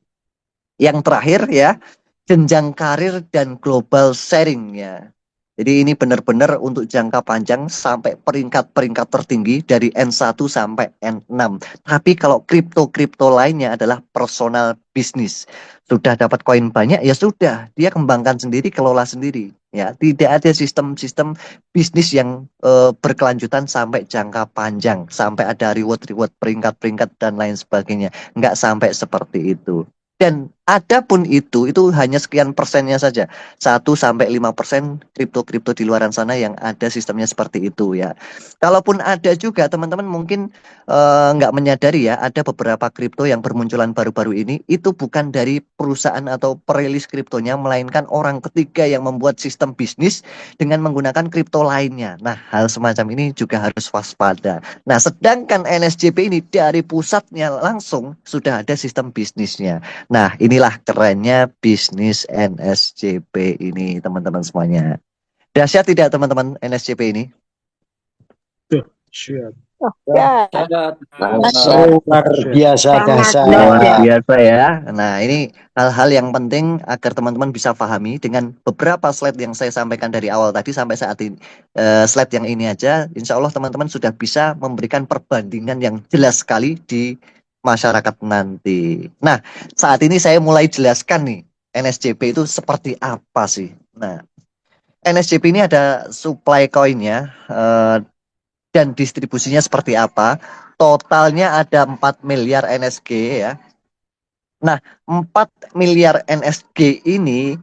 Yang terakhir ya, jenjang karir dan global sharing ya. Jadi ini benar-benar untuk jangka panjang sampai peringkat-peringkat tertinggi dari N1 sampai N6. Tapi kalau kripto-kripto lainnya adalah personal bisnis. Sudah dapat koin banyak ya sudah, dia kembangkan sendiri, kelola sendiri. Ya, tidak ada sistem-sistem bisnis yang berkelanjutan sampai jangka panjang, sampai ada reward-reward peringkat-peringkat dan lain sebagainya. Nggak sampai seperti itu. Dan Adapun itu hanya sekian persennya saja. 1-5% kripto-kripto di luaran sana yang ada sistemnya seperti itu ya. Kalaupun ada juga teman-teman mungkin nggak menyadari ya, ada beberapa kripto yang bermunculan baru-baru ini itu bukan dari perusahaan atau perilis kriptonya, melainkan orang ketiga yang membuat sistem bisnis dengan menggunakan kripto lainnya. Nah, hal semacam ini juga harus waspada. Nah, sedangkan NSJP ini dari pusatnya langsung sudah ada sistem bisnisnya. Nah, inilah kerennya bisnis NSJP ini, teman-teman semuanya. Dahsyat tidak, teman-teman, NSJP ini? Siap. Ya. Luar biasa dahsyat. Luar biasa ya. Nah, ini hal-hal yang penting agar teman-teman bisa pahami dengan beberapa slide yang saya sampaikan dari awal tadi sampai saat ini. Slide yang ini aja, insya Allah teman-teman sudah bisa memberikan perbandingan yang jelas sekali di masyarakat nanti. Nah, saat ini saya mulai jelaskan nih, NSJP itu seperti apa sih? Nah, NSJP ini ada supply coinnya dan distribusinya seperti apa. Totalnya ada 4 miliar NSG ya. Nah, 4 miliar NSG ini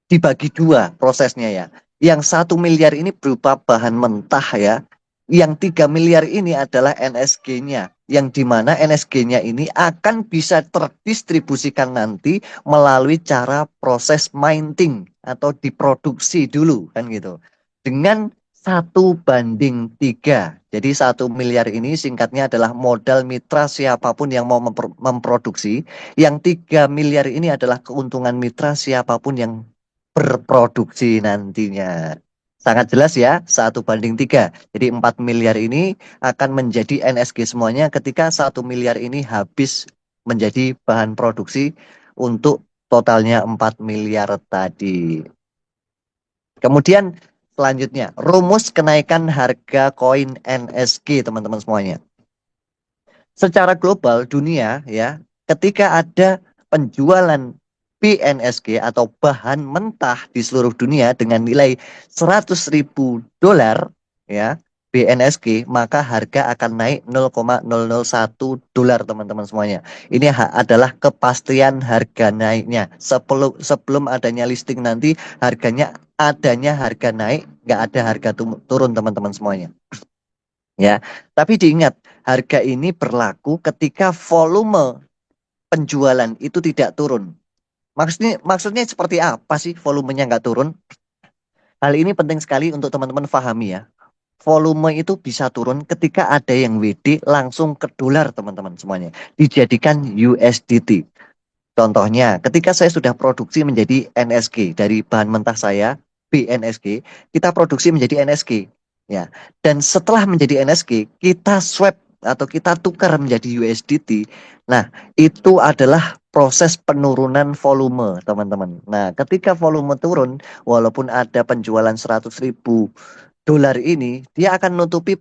dibagi dua prosesnya ya. Yang 1 miliar ini berupa bahan mentah ya. Yang 3 miliar ini adalah NSG-nya. Yang dimana NSG-nya ini akan bisa terdistribusikan nanti melalui cara proses mining atau diproduksi dulu kan gitu. Dengan 1:3. Jadi 1 miliar ini singkatnya adalah modal mitra siapapun yang mau memproduksi. Yang 3 miliar ini adalah keuntungan mitra siapapun yang berproduksi nantinya. Sangat jelas ya, 1:3. Jadi 4 miliar ini akan menjadi NSG semuanya ketika 1 miliar ini habis menjadi bahan produksi untuk totalnya 4 miliar tadi. Kemudian selanjutnya, rumus kenaikan harga koin NSG teman-teman semuanya. Secara global dunia ya, ketika ada penjualan BNSG atau bahan mentah di seluruh dunia dengan nilai $100.000 ya, BNSG, maka harga akan naik $0,001 teman-teman semuanya. Ini adalah kepastian harga naiknya. Sebelum adanya listing nanti harganya harga naik, nggak ada harga turun teman-teman semuanya. Ya, tapi diingat harga ini berlaku ketika volume penjualan itu tidak turun. Maksudnya seperti apa sih volumenya nggak turun? Hal ini penting sekali untuk teman-teman pahami ya. Volume itu bisa turun ketika ada yang WD langsung ke dolar teman-teman semuanya. Dijadikan USDT. Contohnya ketika saya sudah produksi menjadi NSG dari bahan mentah saya, BNSG, kita produksi menjadi NSG. Ya. Dan setelah menjadi NSG, kita swap atau kita tukar menjadi USDT. Nah, itu adalah proses penurunan volume, teman-teman. Nah, ketika volume turun, walaupun ada penjualan $100.000 ini, dia akan nutupi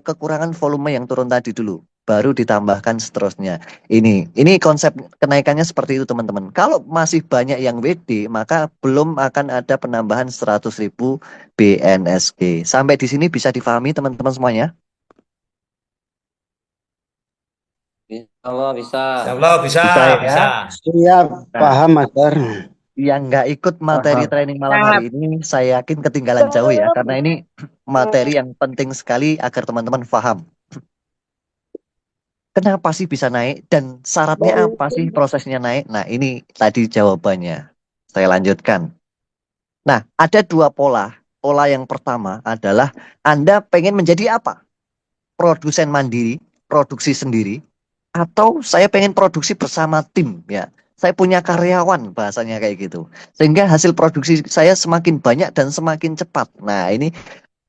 kekurangan volume yang turun tadi dulu. Baru ditambahkan seterusnya. Ini konsep kenaikannya seperti itu, teman-teman. Kalau masih banyak yang WD, maka belum akan ada penambahan 100.000 BNSG. Sampai di sini bisa difahami, teman-teman semuanya? Allah bisa. Allah bisa, Bisa ya? Siap, paham, Master. Yang nggak ikut materi training malam hari ini, saya yakin ketinggalan jauh ya. Karena ini materi yang penting sekali agar teman-teman paham. Kenapa sih bisa naik? Dan syaratnya apa sih prosesnya naik? Nah, ini tadi jawabannya. Saya lanjutkan. Nah, ada dua pola. Pola yang pertama adalah Anda pengen menjadi apa? Produsen mandiri, produksi sendiri, atau saya pengen produksi bersama tim ya. Saya punya karyawan bahasanya kayak gitu. Sehingga hasil produksi saya semakin banyak dan semakin cepat. Nah, ini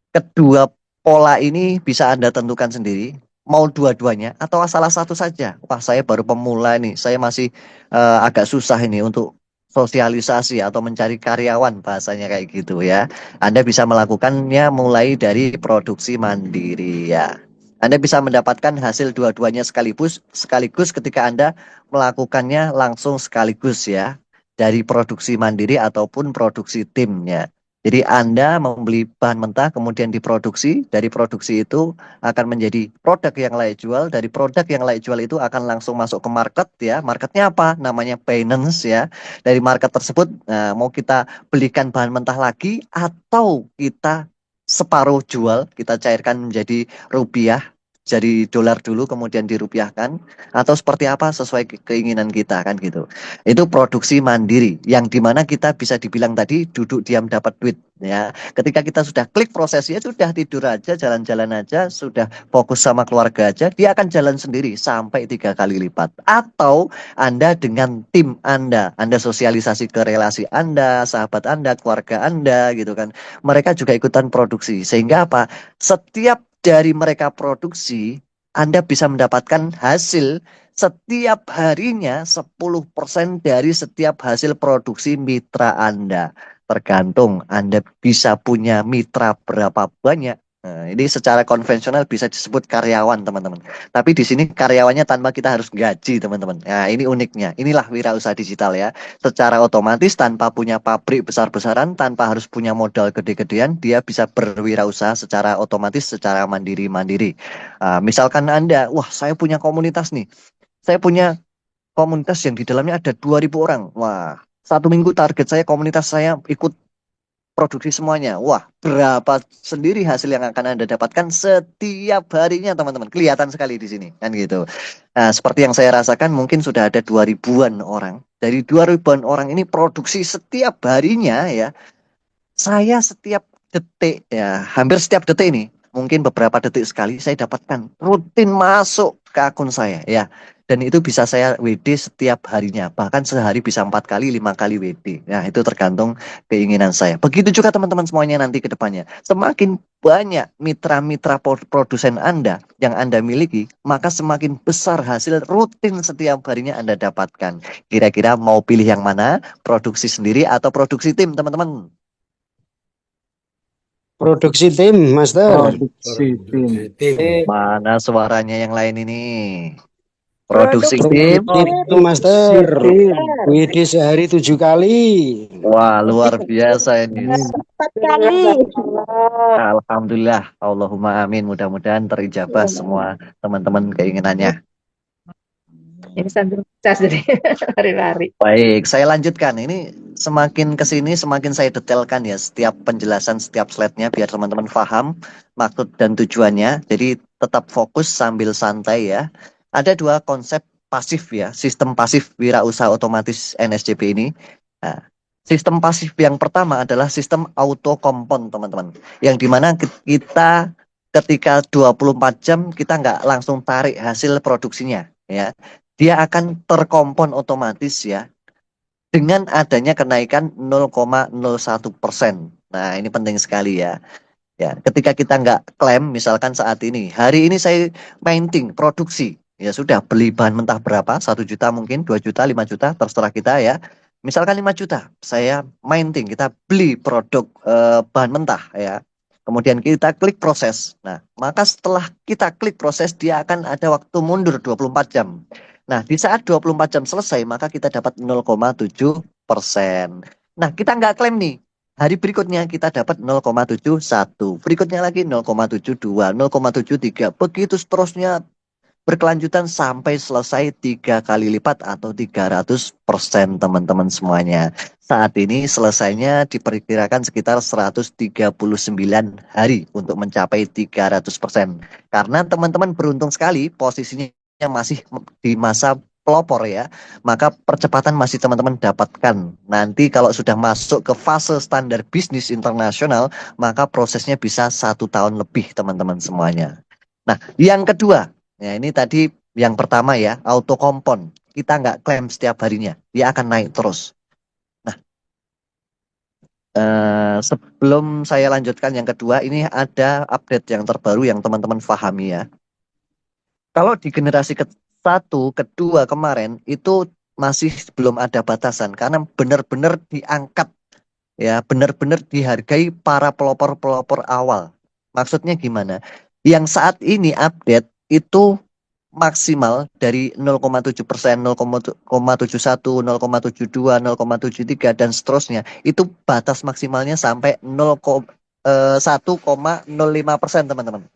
kedua pola ini bisa Anda tentukan sendiri. Mau dua-duanya atau salah satu saja. Wah, saya baru pemula nih. Saya masih agak susah ini untuk sosialisasi atau mencari karyawan bahasanya kayak gitu ya. Anda bisa melakukannya mulai dari produksi mandiri ya. Anda bisa mendapatkan hasil dua-duanya sekaligus ketika Anda melakukannya langsung sekaligus ya. Dari produksi mandiri ataupun produksi timnya. Jadi Anda membeli bahan mentah kemudian diproduksi, dari produksi itu akan menjadi produk yang layak jual, dari produk yang layak jual itu akan langsung masuk ke market ya. Marketnya apa? Namanya Binance ya. Dari market tersebut mau kita belikan bahan mentah lagi atau kita separuh jual, kita cairkan menjadi rupiah, jadi dolar dulu kemudian dirupiahkan atau seperti apa sesuai keinginan kita kan gitu. Itu produksi mandiri yang dimana kita bisa dibilang tadi duduk diam dapat duit ya. Ketika kita sudah klik prosesnya sudah tidur aja, jalan-jalan aja, sudah fokus sama keluarga aja, dia akan jalan sendiri sampai 3 kali lipat. Atau Anda dengan tim Anda sosialisasi ke relasi Anda, sahabat Anda, keluarga Anda gitu kan. Mereka juga ikutan produksi sehingga apa? Setiap dari mereka produksi, Anda bisa mendapatkan hasil setiap harinya 10% dari setiap hasil produksi mitra Anda. Tergantung Anda bisa punya mitra berapa banyak. Nah, ini secara konvensional bisa disebut karyawan, teman-teman. Tapi di sini karyawannya tanpa kita harus gaji, teman-teman. Nah, ini uniknya. Inilah wirausaha digital ya. Secara otomatis tanpa punya pabrik besar-besaran, tanpa harus punya modal gede-gedean, dia bisa berwirausaha secara otomatis, secara mandiri-mandiri. Misalkan Anda, wah saya punya komunitas nih. Saya punya komunitas yang di dalamnya ada 2.000 orang. Wah, 1 minggu target saya komunitas saya ikut produksi semuanya. Wah, berapa sendiri hasil yang akan Anda dapatkan setiap harinya, teman-teman. Kelihatan sekali di sini, kan gitu. Nah, seperti yang saya rasakan mungkin sudah ada 2.000-an orang. Dari 2.000-an orang ini produksi setiap harinya ya. Saya setiap detik ya, hampir setiap detik ini, mungkin beberapa detik sekali saya dapatkan rutin masuk ke akun saya ya. Dan itu bisa saya WD setiap harinya, bahkan sehari bisa 4 kali, 5 kali WD. Nah, itu tergantung keinginan saya. Begitu juga teman-teman semuanya nanti ke depannya. Semakin banyak mitra-mitra produsen Anda yang Anda miliki, maka semakin besar hasil rutin setiap harinya Anda dapatkan. Kira-kira mau pilih yang mana? Produksi sendiri atau produksi tim, teman-teman? Produksi tim, Master. Produksi tim. Mana suaranya yang lain ini? Produksi tim. Produksi tim, Master. WD sehari 7 kali. Wah, luar biasa ini. 4 kali. Alhamdulillah, Allahumma amin. Mudah-mudahan terijabah semua teman-teman keinginannya. Ini sambil cas jadi lari-lari. Baik, saya lanjutkan. Ini semakin ke sini semakin saya detailkan ya setiap penjelasan setiap slide-nya biar teman-teman paham maksud dan tujuannya. Jadi tetap fokus sambil santai ya. Ada 2 konsep pasif ya, sistem pasif wirausaha otomatis NSCP ini. Nah, sistem pasif yang pertama adalah sistem auto kompon, teman-teman. Yang dimana kita ketika 24 jam kita nggak langsung tarik hasil produksinya ya. Dia akan terkompon otomatis ya dengan adanya kenaikan 0,01%. Nah, ini penting sekali ya. Ya, ketika kita nggak klaim, misalkan saat ini, hari ini saya mining produksi, ya sudah beli bahan mentah berapa? 1 juta mungkin, 2 juta, 5 juta, terserah kita ya. Misalkan 5 juta, saya mining, kita beli produk bahan mentah ya. Kemudian kita klik proses. Nah, maka setelah kita klik proses, dia akan ada waktu mundur 24 jam. Nah, di saat 24 jam selesai, maka kita dapat 0,7%. Nah, kita nggak klaim nih. Hari berikutnya kita dapat 0,71. Berikutnya lagi 0,72, 0,73. Begitu seterusnya berkelanjutan sampai selesai 3 kali lipat atau 300%, teman-teman semuanya. Saat ini selesainya diperkirakan sekitar 139 hari untuk mencapai 300%. Karena teman-teman beruntung sekali posisinya masih di masa pelopor ya, maka percepatan masih teman-teman dapatkan. Nanti kalau sudah masuk ke fase standar bisnis internasional, maka prosesnya bisa 1 tahun lebih, teman-teman semuanya. Nah, yang kedua, ya ini tadi yang pertama ya, auto kompon. Kita nggak klaim setiap harinya, dia akan naik terus. Nah, sebelum saya lanjutkan yang kedua, ini ada update yang terbaru yang teman-teman pahami ya. Kalau di generasi ke-1, kedua kemarin itu masih belum ada batasan karena benar-benar diangkat ya, benar-benar dihargai para pelopor-pelopor awal. Maksudnya gimana? Yang saat ini update itu maksimal dari 0,7%, 0,71, 0,72, 0,73 dan seterusnya. Itu batas maksimalnya sampai 1,05%, teman-teman.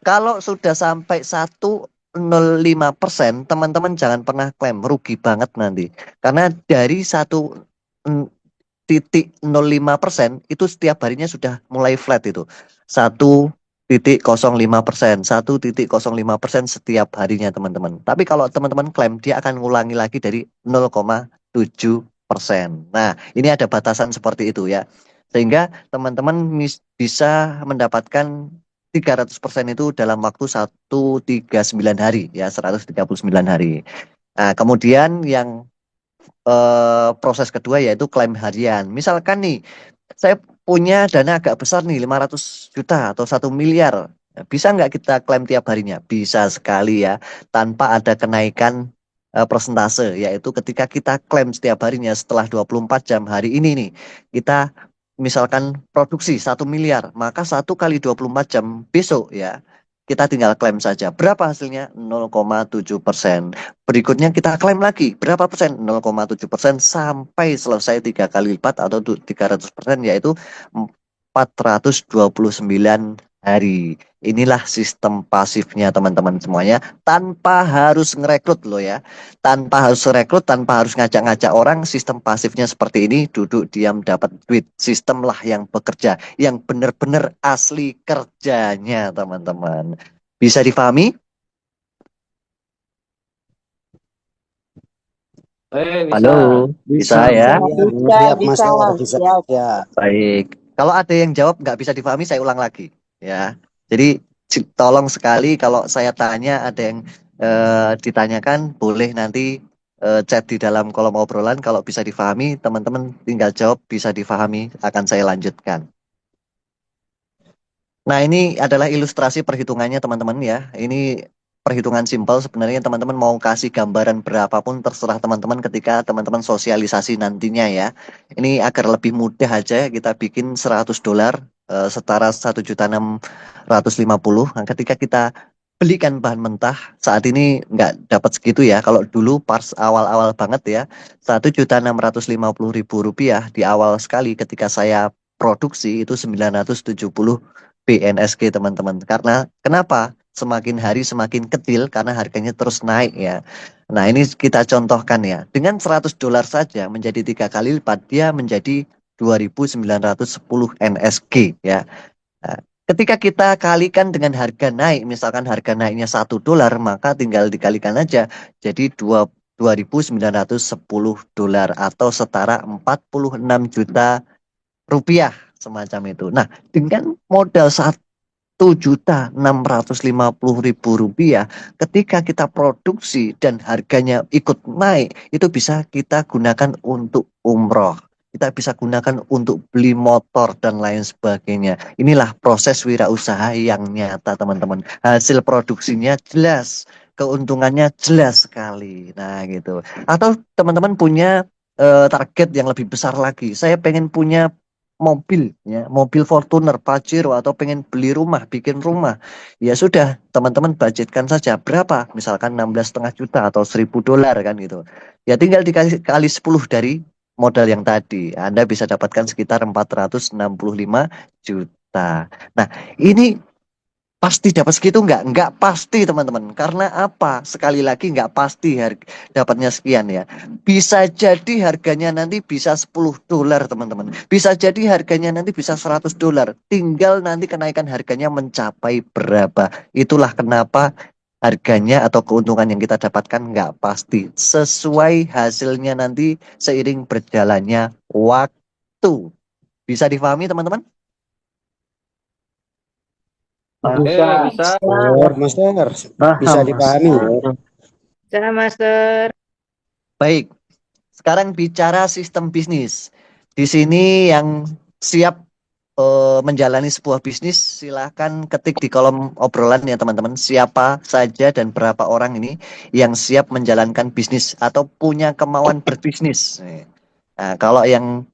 Kalau sudah sampai 1,05%, teman-teman jangan pernah klaim, rugi banget nanti. Karena dari 1,05% itu setiap harinya sudah mulai flat itu. 1,05%, 1,05% setiap harinya, teman-teman. Tapi kalau teman-teman klaim, dia akan ngulangi lagi dari 0,7%. Nah, ini ada batasan seperti itu ya. Sehingga teman-teman bisa mendapatkan 300% itu dalam waktu 139 hari ya, 139 hari. Nah, kemudian yang proses kedua yaitu klaim harian. Misalkan nih, saya punya dana agak besar nih, 500 juta atau 1 miliar. Bisa nggak kita klaim tiap harinya? Bisa sekali ya, tanpa ada kenaikan persentase, yaitu ketika kita klaim setiap harinya setelah 24 jam hari ini nih, kita misalkan produksi 1 miliar, maka 1 kali 24 jam besok ya, kita tinggal klaim saja. Berapa hasilnya? 0,7%. Berikutnya kita klaim lagi. Berapa persen? 0,7% sampai selesai 3 kali lipat atau 300%, yaitu 429 hari. Inilah sistem pasifnya, teman-teman semuanya. Tanpa harus ngerekrut loh ya. Tanpa harus rekrut, tanpa harus ngajak-ngajak orang. Sistem pasifnya seperti ini. Duduk diam dapat duit. Sistem lah yang bekerja. Yang benar-benar asli kerjanya, teman-teman. Bisa difahami? Bisa. Halo, bisa ya? Siap, Mas bisa, Nur, bisa. siap. Ya. Baik. Kalau ada yang jawab nggak bisa difahami, saya ulang lagi. Ya. Jadi tolong sekali kalau saya tanya ada yang ditanyakan, boleh nanti chat di dalam kolom obrolan. Kalau bisa difahami, teman-teman tinggal jawab bisa difahami, akan saya lanjutkan. Nah, ini adalah ilustrasi perhitungannya, teman-teman ya. Ini perhitungan simpel, sebenarnya teman-teman mau kasih gambaran berapapun terserah teman-teman ketika teman-teman sosialisasi nantinya ya. Ini agar lebih mudah aja, kita bikin $100 setara 1.650.000. Nah, ketika kita belikan bahan mentah saat ini nggak dapat segitu ya. Kalau dulu pas awal-awal banget ya, Rp1.650.000 di awal sekali ketika saya produksi itu 970 BNSG, teman-teman. Karena kenapa? Semakin hari semakin kecil karena harganya terus naik ya. Nah, ini kita contohkan ya. Dengan $100 saja menjadi 3 kali lipat, dia menjadi 2.910 NSG ya. Nah, ketika kita kalikan dengan harga naik, misalkan harga naiknya $1, maka tinggal dikalikan aja jadi $2.910 atau setara 46 juta rupiah semacam itu. Nah, dengan modal 1.650.000 rupiah, ketika kita produksi dan harganya ikut naik, itu bisa kita gunakan untuk umroh. Kita bisa gunakan untuk beli motor dan lain sebagainya. Inilah proses wirausaha yang nyata, teman-teman. Hasil produksinya jelas, keuntungannya jelas sekali. Nah, gitu. Atau teman-teman punya target yang lebih besar lagi. Saya pengen punya mobil ya, mobil Fortuner, Pajero, atau pengen beli rumah, bikin rumah. Ya sudah, teman-teman budgetkan saja berapa? Misalkan 16,5 juta atau $1.000 kan gitu. Ya tinggal dikali kali 10 dari modal yang tadi. Anda bisa dapatkan sekitar 465 juta. Nah, ini pasti dapat segitu nggak? Nggak pasti, teman-teman. Karena apa? Sekali lagi nggak pasti dapatnya sekian ya. Bisa jadi harganya nanti bisa $10, teman-teman. Bisa jadi harganya nanti bisa $100. Tinggal nanti kenaikan harganya mencapai berapa. Itulah kenapa harganya atau keuntungan yang kita dapatkan nggak pasti. Sesuai hasilnya nanti seiring berjalannya waktu. Bisa difahami, teman-teman? Bisa. Nur, Mas Nur, bisa dipahami. Bisa, Master. Baik, sekarang bicara sistem bisnis. Di sini yang siap menjalani sebuah bisnis, silahkan ketik di kolom obrolan ya, teman-teman. Siapa saja dan berapa orang ini yang siap menjalankan bisnis atau punya kemauan berbisnis. Nah, kalau yang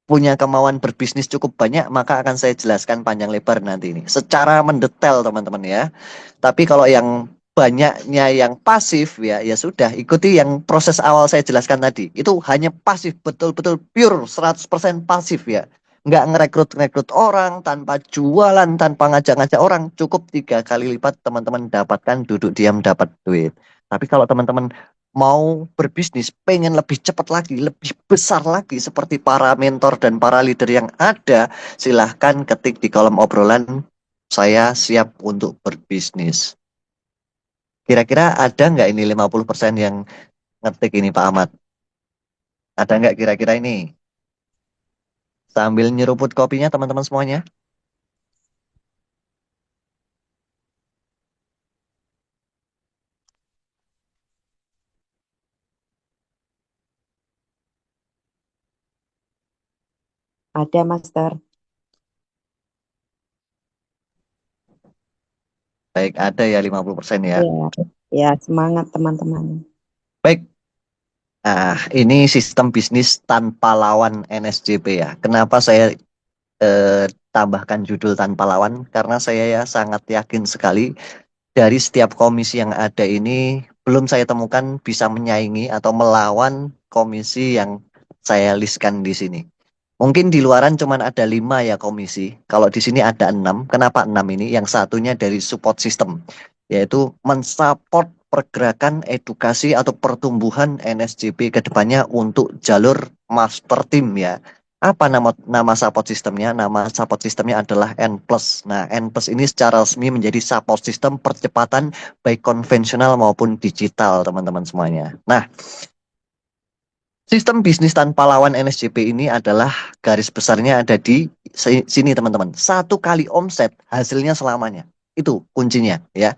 punya kemauan berbisnis cukup banyak, maka akan saya jelaskan panjang lebar nanti ini. Secara mendetail, teman-teman ya. Tapi kalau yang banyaknya yang pasif ya, ya sudah ikuti yang proses awal saya jelaskan tadi. Itu hanya pasif, betul-betul pure 100% pasif ya. Nggak ngerekrut orang, tanpa jualan, tanpa ngajak-ngajak orang. Cukup 3 kali lipat teman-teman dapatkan duduk diam dapat duit. Tapi kalau teman-teman mau berbisnis, pengen lebih cepat lagi, lebih besar lagi seperti para mentor dan para leader yang ada, silahkan ketik di kolom obrolan, saya siap untuk berbisnis. Kira-kira ada nggak ini 50% yang ngetik ini Pak Ahmad? Ada nggak kira-kira ini? Sambil nyeruput kopinya teman-teman semuanya. Ada, Master. Baik, ada ya 50% ya. Ya, ya semangat teman-teman. Baik. Nah, ini sistem bisnis tanpa lawan NSJP ya. Kenapa saya tambahkan judul tanpa lawan? Karena saya ya sangat yakin sekali dari setiap komisi yang ada ini belum saya temukan bisa menyaingi atau melawan komisi yang saya listkan di sini. Mungkin di luaran cuma ada 5 ya komisi. Kalau di sini ada 6. Kenapa 6 ini? Yang satunya dari support system, yaitu mensupport pergerakan edukasi atau pertumbuhan NSJP ke depannya untuk jalur master team ya. Apa nama support systemnya? Nama support systemnya adalah N+. Nah, N+ ini secara resmi menjadi support system percepatan baik konvensional maupun digital, teman-teman semuanya. Nah, sistem bisnis tanpa lawan NSJP ini adalah garis besarnya ada di sini teman-teman. 1 kali omset hasilnya selamanya. Itu kuncinya ya.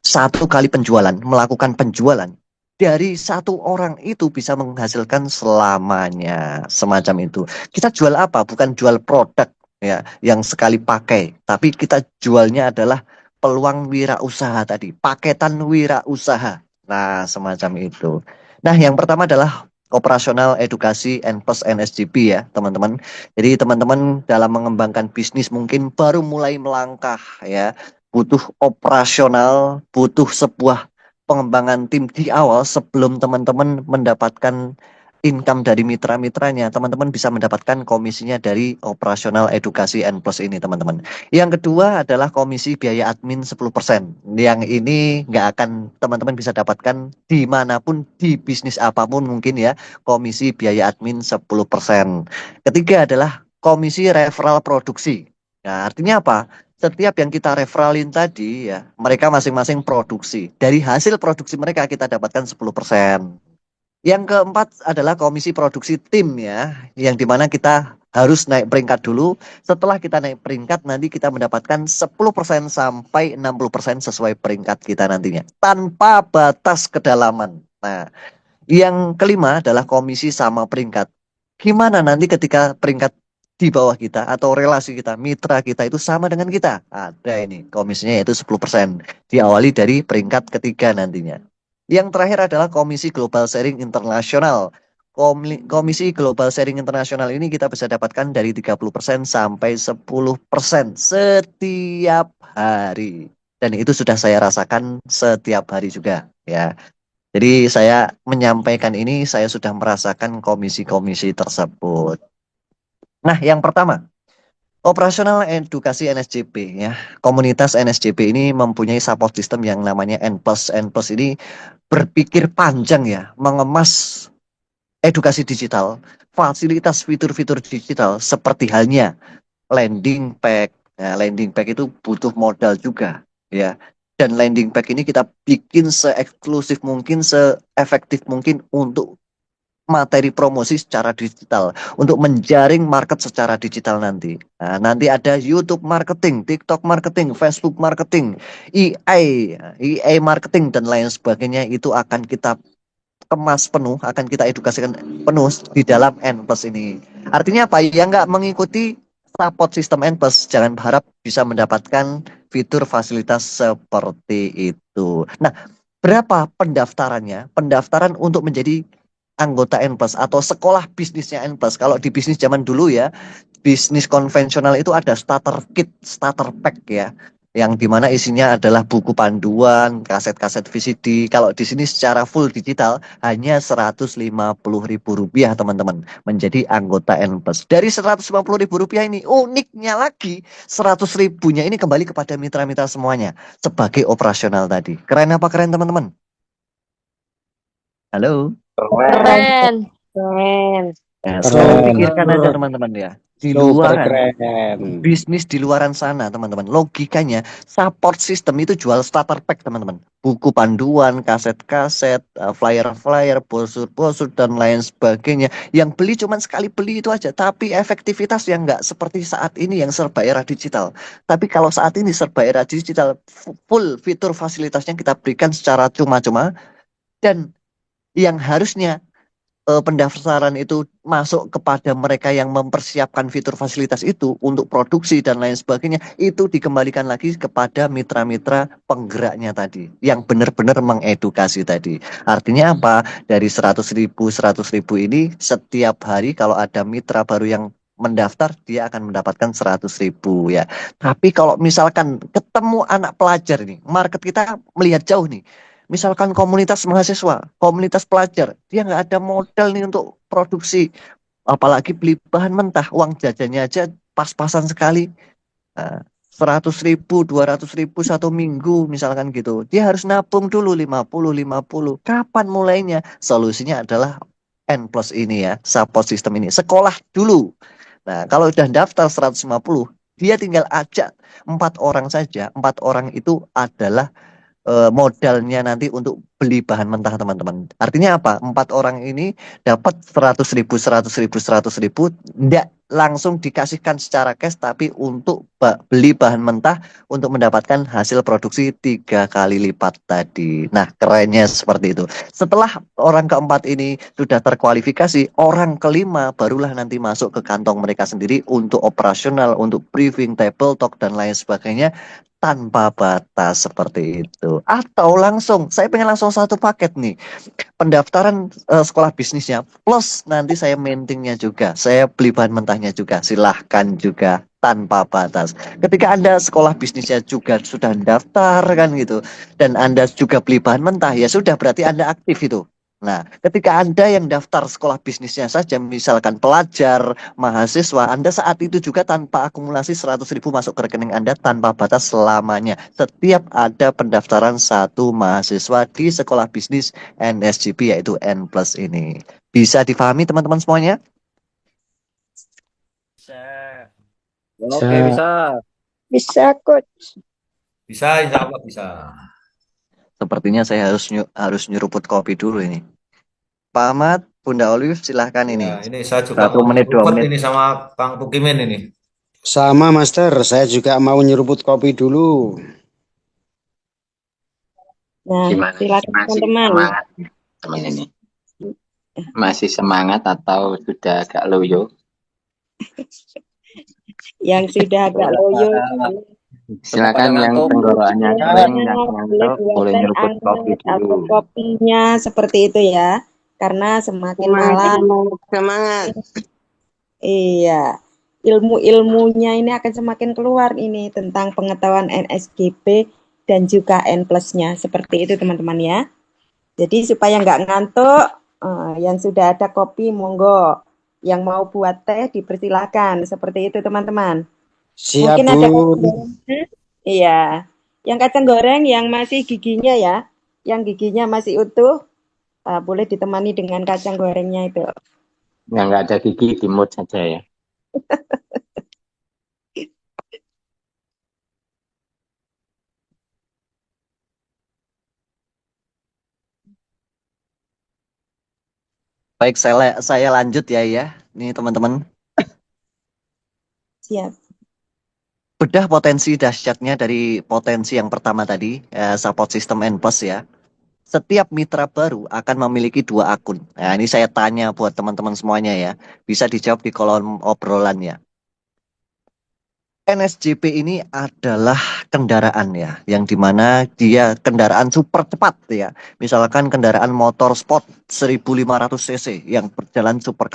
1 kali penjualan, melakukan penjualan. Dari 1 orang itu bisa menghasilkan selamanya. Semacam itu. Kita jual apa? Bukan jual produk ya yang sekali pakai. Tapi kita jualnya adalah peluang wirausaha tadi. Paketan wirausaha. Nah, semacam itu. Nah, yang pertama adalah operasional edukasi N+ NSJP ya teman-teman. Jadi teman-teman dalam mengembangkan bisnis mungkin baru mulai melangkah ya. Butuh operasional, butuh sebuah pengembangan tim di awal sebelum teman-teman mendapatkan income dari mitra-mitranya. Teman-teman bisa mendapatkan komisinya dari operasional edukasi N+ ini teman-teman. Yang kedua adalah komisi biaya admin 10%. Yang ini nggak akan teman-teman bisa dapatkan dimanapun, di bisnis apapun mungkin ya. Komisi biaya admin 10%. Ketiga adalah komisi referral produksi. Nah, artinya apa? Setiap yang kita referralin tadi ya, mereka masing-masing produksi. Dari hasil produksi mereka kita dapatkan 10%. Yang keempat adalah komisi produksi tim ya, yang dimana kita harus naik peringkat dulu. Setelah kita naik peringkat, nanti kita mendapatkan 10% sampai 60% sesuai peringkat kita nantinya. Tanpa batas kedalaman. Nah, yang kelima adalah komisi sama peringkat. Gimana nanti ketika peringkat di bawah kita atau relasi kita, mitra kita itu sama dengan kita? Ada ini, komisinya yaitu 10%. Diawali dari peringkat ketiga nantinya. Yang terakhir adalah Komisi Global Sharing Internasional. Komisi Global Sharing Internasional ini kita bisa dapatkan dari 30% sampai 10% setiap hari. Dan itu sudah saya rasakan setiap hari juga ya. Jadi saya menyampaikan ini, saya sudah merasakan komisi-komisi tersebut. Nah, yang pertama, operasional edukasi NSJP ya. Komunitas NSJP ini mempunyai support system yang namanya N+. N+ ini berpikir panjang ya, mengemas edukasi digital, fasilitas fitur-fitur digital seperti halnya landing page. Nah, landing page itu butuh modal juga ya. Dan landing page ini kita bikin se-eksklusif mungkin, se-efektif mungkin untuk materi promosi secara digital, untuk menjaring market secara digital nanti. Nah, nanti ada YouTube marketing, TikTok marketing, Facebook marketing, EA marketing dan lain sebagainya, itu akan kita kemas penuh, akan kita edukasikan penuh di dalam N+ ini. Artinya apa? Yang nggak mengikuti support sistem N+, jangan berharap bisa mendapatkan fitur fasilitas seperti itu. Nah, berapa pendaftarannya? Pendaftaran untuk menjadi anggota N+ atau sekolah bisnisnya N+. Kalau di bisnis zaman dulu ya, bisnis konvensional itu ada starter kit, starter pack ya. yang dimana isinya adalah buku panduan, kaset-kaset VCD. Kalau di sini secara full digital hanya Rp150.000 teman-teman menjadi anggota N Plus. Dari Rp150.000 ini uniknya lagi 100.000-nya ini kembali kepada mitra-mitra semuanya sebagai operasional tadi. Keren apa keren teman-teman? Halo? Keren. Ya, Keren. selalu pikirkan aja teman-teman ya. Di Super luaran, keren. bisnis di luaran sana teman-teman. Logikanya support system itu jual starter pack teman-teman. Buku panduan, kaset-kaset, flyer-flyer, brosur-brosur dan lain sebagainya. Yang beli cuman sekali beli itu aja. Tapi efektivitas yang nggak seperti saat ini yang serba era digital. Tapi kalau saat ini serba era digital, full fitur fasilitasnya kita berikan secara cuma-cuma. Dan yang harusnya pendaftaran itu masuk kepada mereka yang mempersiapkan fitur fasilitas itu untuk produksi dan lain sebagainya, itu dikembalikan lagi kepada mitra-mitra penggeraknya tadi yang benar-benar mengedukasi tadi. Artinya apa? Dari 100.000 ini setiap hari kalau ada mitra baru yang mendaftar dia akan mendapatkan 100.000 ya. Tapi kalau misalkan ketemu anak pelajar ini, market kita melihat jauh nih. Misalkan komunitas mahasiswa, komunitas pelajar, dia nggak ada modal nih untuk produksi, apalagi beli bahan mentah, uang jajannya aja pas-pasan sekali. Nah, 100.000, 200.000 satu minggu misalkan gitu. Dia harus nabung dulu 50. Kapan mulainya? Solusinya adalah N plus ini ya, support system ini. Sekolah dulu. Nah, kalau udah daftar 150, dia tinggal ajak 4 orang saja. 4 orang itu adalah modalnya nanti untuk beli bahan mentah teman-teman. Artinya apa? 4 orang ini dapat 100.000, 100.000, 100.000, tidak langsung dikasihkan secara cash, tapi untuk beli bahan mentah untuk mendapatkan hasil produksi 3 kali lipat tadi. Nah, kerennya seperti itu. Setelah orang keempat ini sudah terkualifikasi, orang kelima barulah nanti masuk ke kantong mereka sendiri untuk operasional, untuk briefing, table talk, dan lain sebagainya tanpa batas seperti itu. Atau langsung, saya pengen langsung satu paket nih. Pendaftaran sekolah bisnisnya plus nanti saya maintingnya juga. Saya beli bahan mentahnya juga. Silahkan juga tanpa batas. Ketika Anda sekolah bisnisnya juga sudah daftar kan gitu. Dan Anda juga beli bahan mentah, ya sudah berarti Anda aktif itu. Nah, ketika Anda yang daftar sekolah bisnisnya saja, misalkan pelajar, mahasiswa, Anda saat itu juga tanpa akumulasi 100.000 masuk ke rekening Anda tanpa batas selamanya. Setiap ada pendaftaran satu mahasiswa di sekolah bisnis NSGP yaitu N plus ini. Bisa difahami teman-teman semuanya? Oke, bisa. Bisa, Coach. Bisa, insya Allah bisa. Sepertinya saya harus nyeruput kopi dulu ini. Pak Ahmad, Bunda Olive, silahkan ini. Ya, ini saya juga 1 menit, 2 menit. ini sama Kang Pukimin ini. Sama Master, saya juga mau nyeruput kopi dulu. Nah, Gimana? silakan Masih teman-teman. semangat teman ini? Masih semangat atau sudah agak loyo? Yang sudah agak loyo, Silakan yang ngantuk. tenggorokannya kering dan ngantuk boleh teh nyeruput kopi anget atau dulu. kopinya seperti itu ya. Karena semakin malam, Semangat. iya, ilmu-ilmunya ini akan semakin keluar ini tentang pengetahuan NSGP dan juga N plus-nya. Seperti itu teman-teman ya. Jadi supaya nggak ngantuk, yang sudah ada kopi monggo. Yang mau buat teh dipersilakan. Seperti itu teman-teman. Siap, Mungkin ada Bu. iya. Yang kacang goreng yang masih giginya ya, yang giginya masih utuh, boleh ditemani dengan kacang gorengnya itu. Yang nggak ada gigi dimut saja ya. Baik, saya lanjut ya. Ini teman-teman. Siap. Bedah potensi dahsyatnya dari potensi yang pertama tadi, support system N plus ya. Setiap mitra baru akan memiliki 2 akun. Nah, ini saya tanya buat teman-teman semuanya ya. Bisa dijawab di kolom obrolan ya. NSGP ini adalah kendaraan ya, yang dimana dia kendaraan super cepat ya. Misalkan kendaraan motor sport 1.500 cc yang berjalan super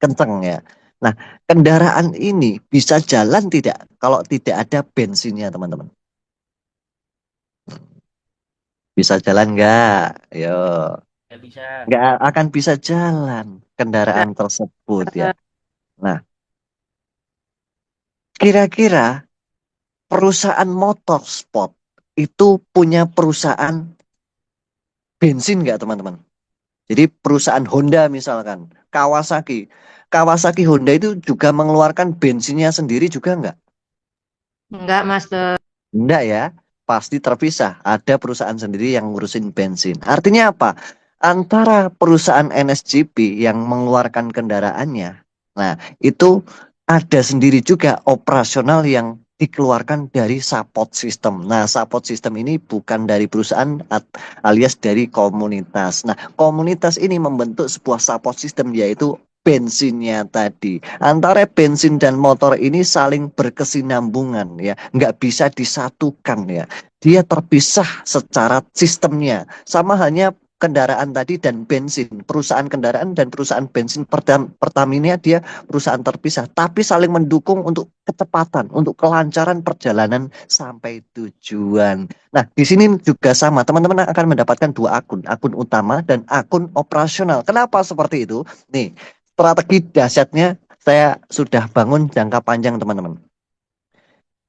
kenceng ya. Nah, kendaraan ini bisa jalan tidak kalau tidak ada bensinnya teman-teman. Bisa jalan nggak? Yo, Nggak bisa. nggak akan bisa jalan kendaraan tersebut ya. Nah, kira-kira perusahaan motorsport itu punya perusahaan bensin nggak teman-teman? Jadi perusahaan Honda misalkan, Kawasaki. Kawasaki Honda itu juga mengeluarkan bensinnya sendiri juga nggak? Enggak, Master. Enggak ya, pasti terpisah. Ada perusahaan sendiri yang ngurusin bensin. Artinya apa? Antara perusahaan NSGP yang mengeluarkan kendaraannya, nah itu ada sendiri juga operasional yang dikeluarkan dari support system. Nah, support system ini bukan dari perusahaan alias dari komunitas. Nah, komunitas ini membentuk sebuah support system yaitu bensinnya tadi. Antara bensin dan motor ini saling berkesinambungan ya, nggak bisa disatukan ya. Dia terpisah secara sistemnya. Sama halnya kendaraan tadi dan bensin. Perusahaan kendaraan dan perusahaan bensin Pertamina dia perusahaan terpisah, tapi saling mendukung untuk kecepatan, untuk kelancaran perjalanan sampai tujuan. Nah, di sini juga sama. Teman-teman akan mendapatkan dua akun, akun utama dan akun operasional. Kenapa seperti itu? Nih, strategi dahsyatnya saya sudah bangun jangka panjang teman-teman.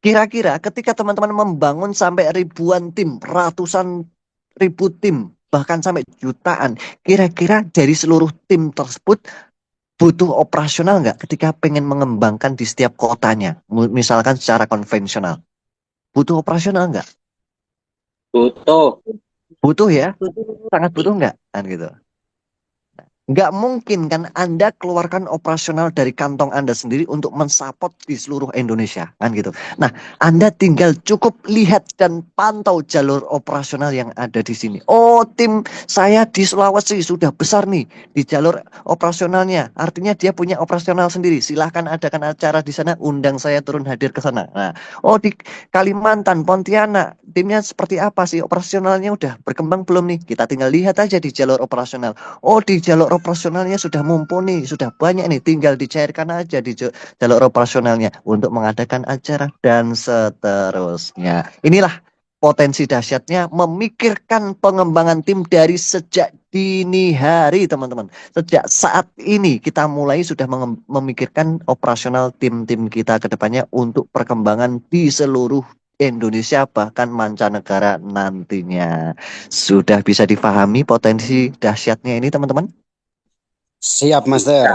Kira-kira ketika teman-teman membangun sampai ribuan tim, ratusan ribu tim, bahkan sampai jutaan, kira-kira dari seluruh tim tersebut butuh operasional nggak ketika pengen mengembangkan di setiap kotanya, misalkan secara konvensional? Butuh operasional nggak? Butuh. Butuh ya, sangat butuh nggak? Kan gitu. Nggak mungkin kan Anda keluarkan operasional dari kantong Anda sendiri untuk mensupport di seluruh Indonesia kan gitu. Nah, Anda tinggal cukup lihat dan pantau jalur operasional yang ada di sini. Oh, tim saya di Sulawesi sudah besar nih di jalur operasionalnya. Artinya dia punya operasional sendiri. Silahkan adakan acara di sana, undang saya turun hadir ke sana. Nah, oh di Kalimantan, Pontianak, timnya seperti apa sih? Operasionalnya udah berkembang belum nih? Kita tinggal lihat aja di jalur operasional. Oh, di jalur operasionalnya sudah mumpuni, sudah banyak nih, tinggal dicairkan aja di jalur operasionalnya untuk mengadakan acara dan seterusnya. Inilah potensi dahsyatnya memikirkan pengembangan tim dari sejak dini hari, teman-teman. Sejak saat ini kita mulai sudah memikirkan operasional tim-tim kita ke depannya untuk perkembangan di seluruh Indonesia bahkan mancanegara nantinya. Sudah bisa difahami potensi dahsyatnya ini, teman-teman? Siap, Master.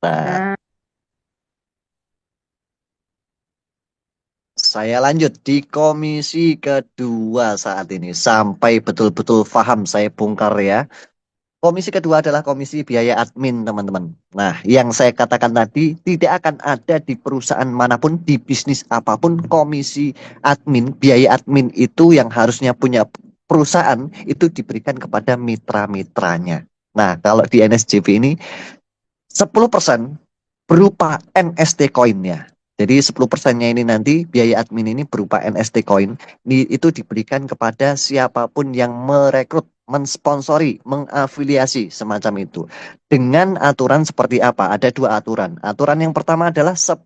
Nah, saya lanjut di komisi kedua saat ini sampai betul-betul paham saya bongkar ya. Komisi kedua adalah komisi biaya admin, teman-teman. Nah, yang saya katakan tadi tidak akan ada di perusahaan manapun, di bisnis apapun, komisi admin, biaya admin itu yang harusnya punya perusahaan itu diberikan kepada mitra-mitranya. Nah, kalau di NSJV ini 10% berupa NST coin-nya. Jadi 10%-nya ini nanti biaya admin ini berupa NST coin itu diberikan kepada siapapun yang merekrut, mensponsori, mengafiliasi semacam itu. Dengan aturan seperti apa? Ada dua aturan. Aturan yang pertama adalah 10%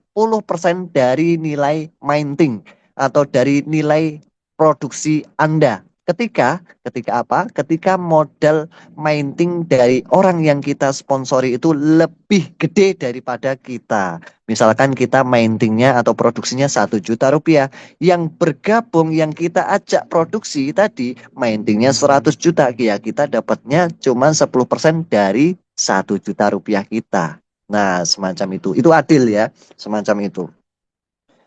dari nilai minting atau dari nilai produksi Anda. Ketika apa? Ketika modal minting dari orang yang kita sponsori itu lebih gede daripada kita. Misalkan kita mintingnya atau produksinya 1 juta rupiah. Yang bergabung, yang kita ajak produksi tadi, mintingnya 100 juta. Ya kita dapatnya cuma 10% dari 1 juta rupiah kita. Nah, semacam itu. Itu adil ya, semacam itu.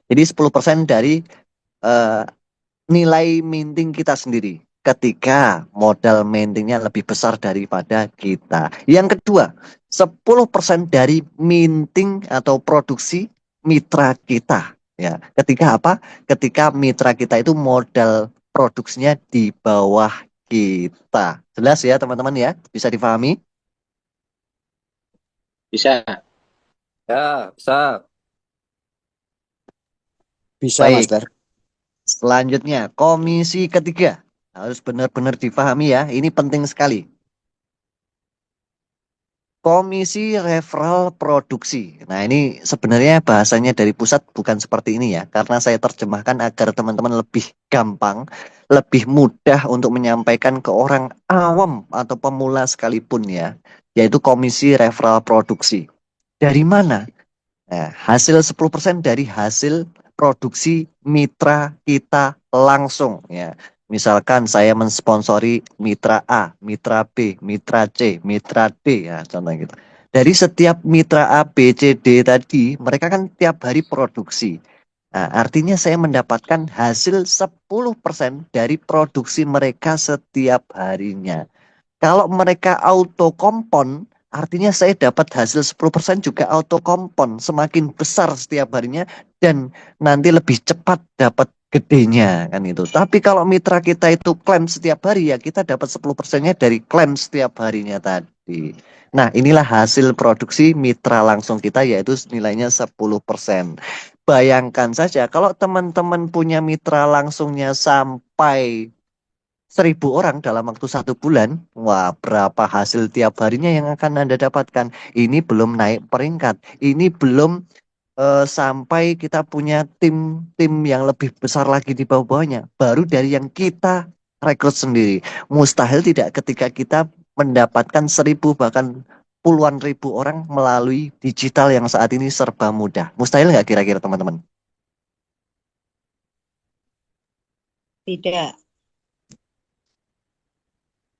Jadi 10% dari eh, nilai minting kita sendiri ketika modal mintingnya lebih besar daripada kita. Yang kedua, 10% dari minting atau produksi mitra kita. Ya, ketika apa? Ketika mitra kita itu modal produksinya di bawah kita. Jelas ya teman-teman ya? Bisa difahami? Bisa. Ya, bisa. Bisa, Baik. Master. Selanjutnya, komisi ketiga. Harus benar-benar difahami ya. Ini penting sekali. Komisi Referral Produksi. Nah, ini sebenarnya bahasanya dari pusat bukan seperti ini ya, karena saya terjemahkan agar teman-teman lebih gampang, lebih mudah untuk menyampaikan ke orang awam atau pemula sekalipun ya, yaitu Komisi Referral Produksi. Dari mana? Nah, hasil 10% dari hasil produksi mitra kita langsung ya. Misalkan saya mensponsori mitra A, mitra B, mitra C, mitra D ya contohnya gitu. Dari setiap mitra A, B, C, D tadi, mereka kan tiap hari produksi. Nah, artinya saya mendapatkan hasil 10% dari produksi mereka setiap harinya. Kalau mereka auto kompon, artinya saya dapat hasil 10% juga auto kompon. Semakin besar setiap harinya dan nanti lebih cepat dapat gedenya kan itu. Tapi kalau mitra kita itu klaim setiap hari ya kita dapat 10%-nya dari klaim setiap harinya tadi. Nah, inilah hasil produksi mitra langsung kita yaitu nilainya 10%. Bayangkan saja kalau teman-teman punya mitra langsungnya sampai 1.000 orang dalam waktu 1 bulan, wah berapa hasil tiap harinya yang akan Anda dapatkan. Ini belum naik peringkat, ini belum sampai kita punya tim-tim yang lebih besar lagi di bawah-bawahnya. Baru dari yang kita rekrut sendiri. Mustahil tidak ketika kita mendapatkan 1.000 bahkan puluhan ribu orang melalui digital yang saat ini serba mudah. Mustahil nggak kira-kira teman-teman? Tidak.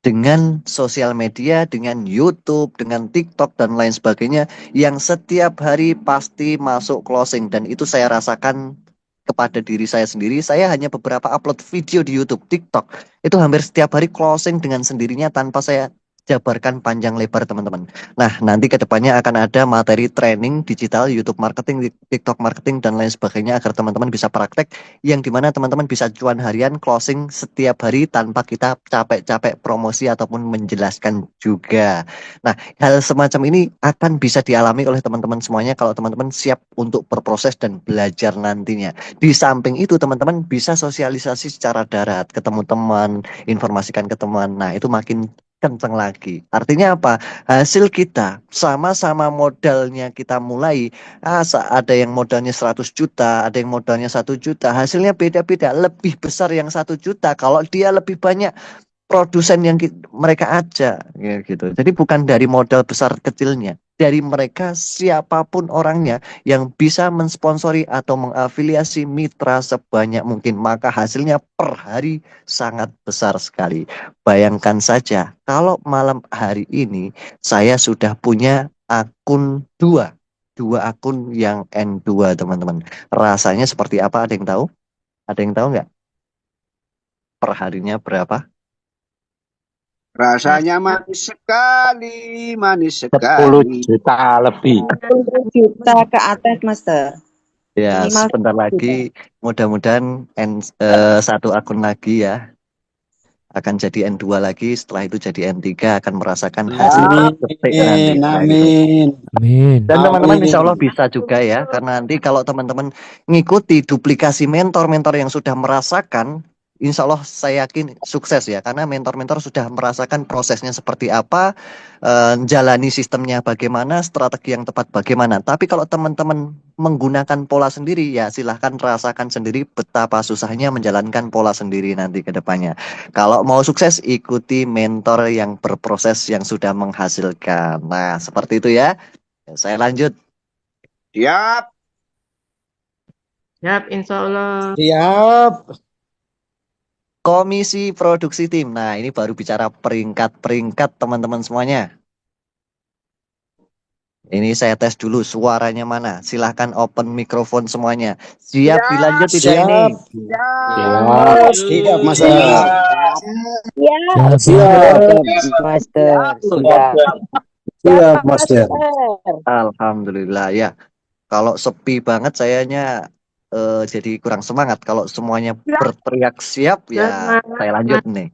Dengan sosial media, dengan YouTube, dengan TikTok dan lain sebagainya yang setiap hari pasti masuk closing dan itu saya rasakan kepada diri saya sendiri. Saya hanya beberapa upload video di YouTube, TikTok itu hampir setiap hari closing dengan sendirinya tanpa saya jabarkan panjang lebar teman-teman. Nah, nanti ke depannya akan ada materi training digital, YouTube marketing, TikTok marketing dan lain sebagainya agar teman-teman bisa praktek yang dimana teman-teman bisa cuan harian closing setiap hari tanpa kita capek-capek promosi ataupun menjelaskan juga. Nah, hal semacam ini akan bisa dialami oleh teman-teman semuanya kalau teman-teman siap untuk berproses dan belajar nantinya. Di samping itu teman-teman bisa sosialisasi secara darat, ketemu teman, informasikan ke teman. Nah, itu makin kenceng lagi. Artinya apa? Hasil kita sama-sama modalnya kita mulai. Ada yang modalnya 100 juta, ada yang modalnya 1 juta. Hasilnya beda-beda. Lebih besar yang 1 juta kalau dia lebih banyak produsen yang mereka ajak ya gitu. Jadi bukan dari modal besar kecilnya, dari mereka siapapun orangnya yang bisa mensponsori atau mengafiliasi mitra sebanyak mungkin, maka hasilnya per hari sangat besar sekali. Bayangkan saja kalau malam hari ini saya sudah punya akun dua akun yang N2 teman-teman. Rasanya seperti apa? Ada yang tahu? Ada yang tahu nggak? Per harinya berapa? Rasanya manis sekali, manis 10 sekali. juta lebih. 10 juta ke atas, Master. Ya, Minimal sebentar 10 juta. lagi mudah-mudahan satu akun lagi ya akan jadi N2 lagi, setelah itu jadi N3 akan merasakan hasil petik nanti. Nah, gitu. Amin. Dan teman-teman insya Allah bisa juga ya, karena nanti kalau teman-teman ngikuti duplikasi mentor-mentor yang sudah merasakan, insya Allah saya yakin sukses ya, karena mentor-mentor sudah merasakan prosesnya seperti apa, jalani sistemnya bagaimana, strategi yang tepat bagaimana. Tapi kalau teman-teman menggunakan pola sendiri, ya silahkan rasakan sendiri betapa susahnya menjalankan pola sendiri nanti ke depannya. Kalau mau sukses, ikuti mentor yang berproses yang sudah menghasilkan. Nah, seperti itu ya. Saya lanjut. Siap. Siap, insya Allah. Siap. Komisi produksi tim. Nah, ini baru bicara peringkat-peringkat teman-teman semuanya. Ini saya tes dulu suaranya mana. Silahkan open mikrofon semuanya. Siap dilanjut tidak ini? Siap, Master. Siap, Master. Alhamdulillah ya. Kalau sepi banget sayanya jadi kurang semangat. Kalau semuanya berteriak siap ya saya lanjut nih.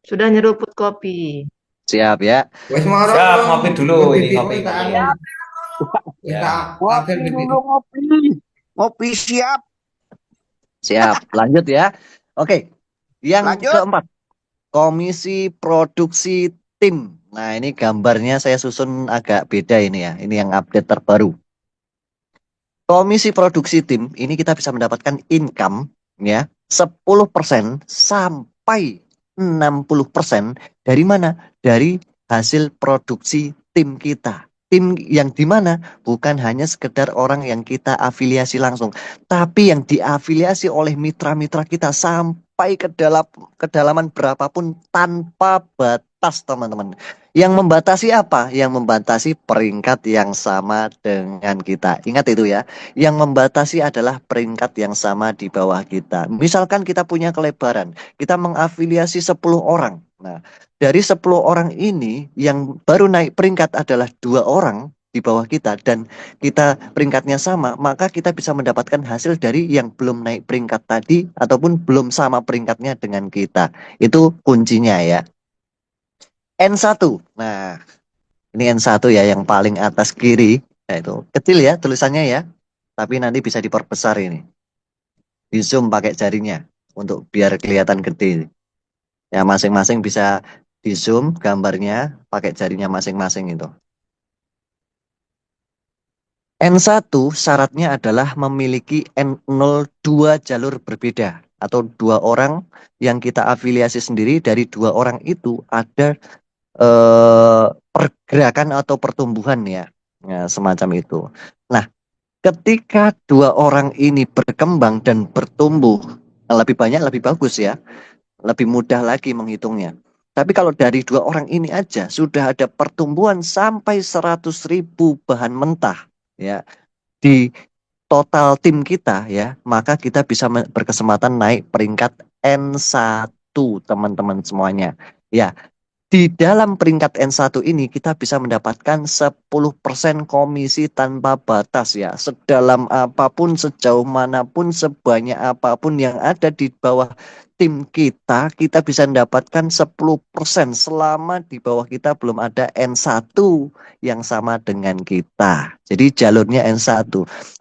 Sudah nyeruput kopi. Siap ya. Siap, ngopi dulu ini ngopi. Ya. Ngopi siap. Siap, lanjut ya. Oke. Yang Lanjut. keempat, komisi produksi tim. Nah, ini gambarnya saya susun agak beda ini ya. Ini yang update terbaru. Komisi produksi tim ini kita bisa mendapatkan income ya 10% sampai 60% dari mana? Dari hasil produksi tim kita. Tim yang di mana bukan hanya sekedar orang yang kita afiliasi langsung, tapi yang diafiliasi oleh mitra-mitra kita sampai ke dalam kedalaman berapapun tanpa batas, teman-teman. Yang membatasi apa? Yang membatasi peringkat yang sama dengan kita. Ingat itu ya. Yang membatasi adalah peringkat yang sama di bawah kita. Misalkan kita punya kelebaran, kita mengafiliasi 10 orang. Nah, dari 10 orang ini yang baru naik peringkat adalah 2 orang di bawah kita dan kita peringkatnya sama, maka kita bisa mendapatkan hasil dari yang belum naik peringkat tadi ataupun belum sama peringkatnya dengan kita. Itu kuncinya ya. N1. Nah, ini N1 ya yang paling atas kiri. Nah, itu kecil ya tulisannya ya. Tapi nanti bisa diperbesar ini. Di zoom pakai jarinya untuk biar kelihatan gede. Ya masing-masing bisa di zoom gambarnya pakai jarinya masing-masing itu. N1 syaratnya adalah memiliki N02 jalur berbeda atau 2 orang yang kita afiliasi sendiri. Dari 2 orang itu ada pergerakan atau pertumbuhan ya. Ya, semacam itu. Nah, ketika 2 orang ini berkembang dan bertumbuh lebih banyak lebih bagus ya, lebih mudah lagi menghitungnya. Tapi kalau dari 2 orang ini aja sudah ada pertumbuhan sampai 100.000 bahan mentah ya di total tim kita ya, maka kita bisa berkesempatan naik peringkat N1 teman-teman semuanya. Ya, di dalam peringkat N1 ini kita bisa mendapatkan 10% komisi tanpa batas ya. Sedalam apapun, sejauh manapun, sebanyak apapun yang ada di bawah tim kita, kita bisa mendapatkan 10% selama di bawah kita belum ada N1 yang sama dengan kita. Jadi jalurnya N1.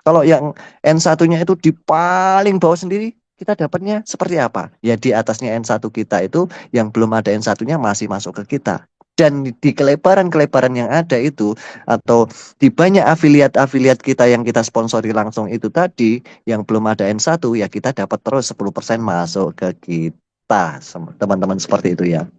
Kalau yang N1-nya itu di paling bawah sendiri, kita dapatnya seperti apa? Ya di atasnya N1 kita itu yang belum ada N1-nya masih masuk ke kita. Dan di kelebaran-kelebaran yang ada itu atau di banyak afiliat-afiliat kita yang kita sponsori langsung itu tadi yang belum ada N1 ya kita dapat terus 10% masuk ke kita. Teman-teman seperti itu ya.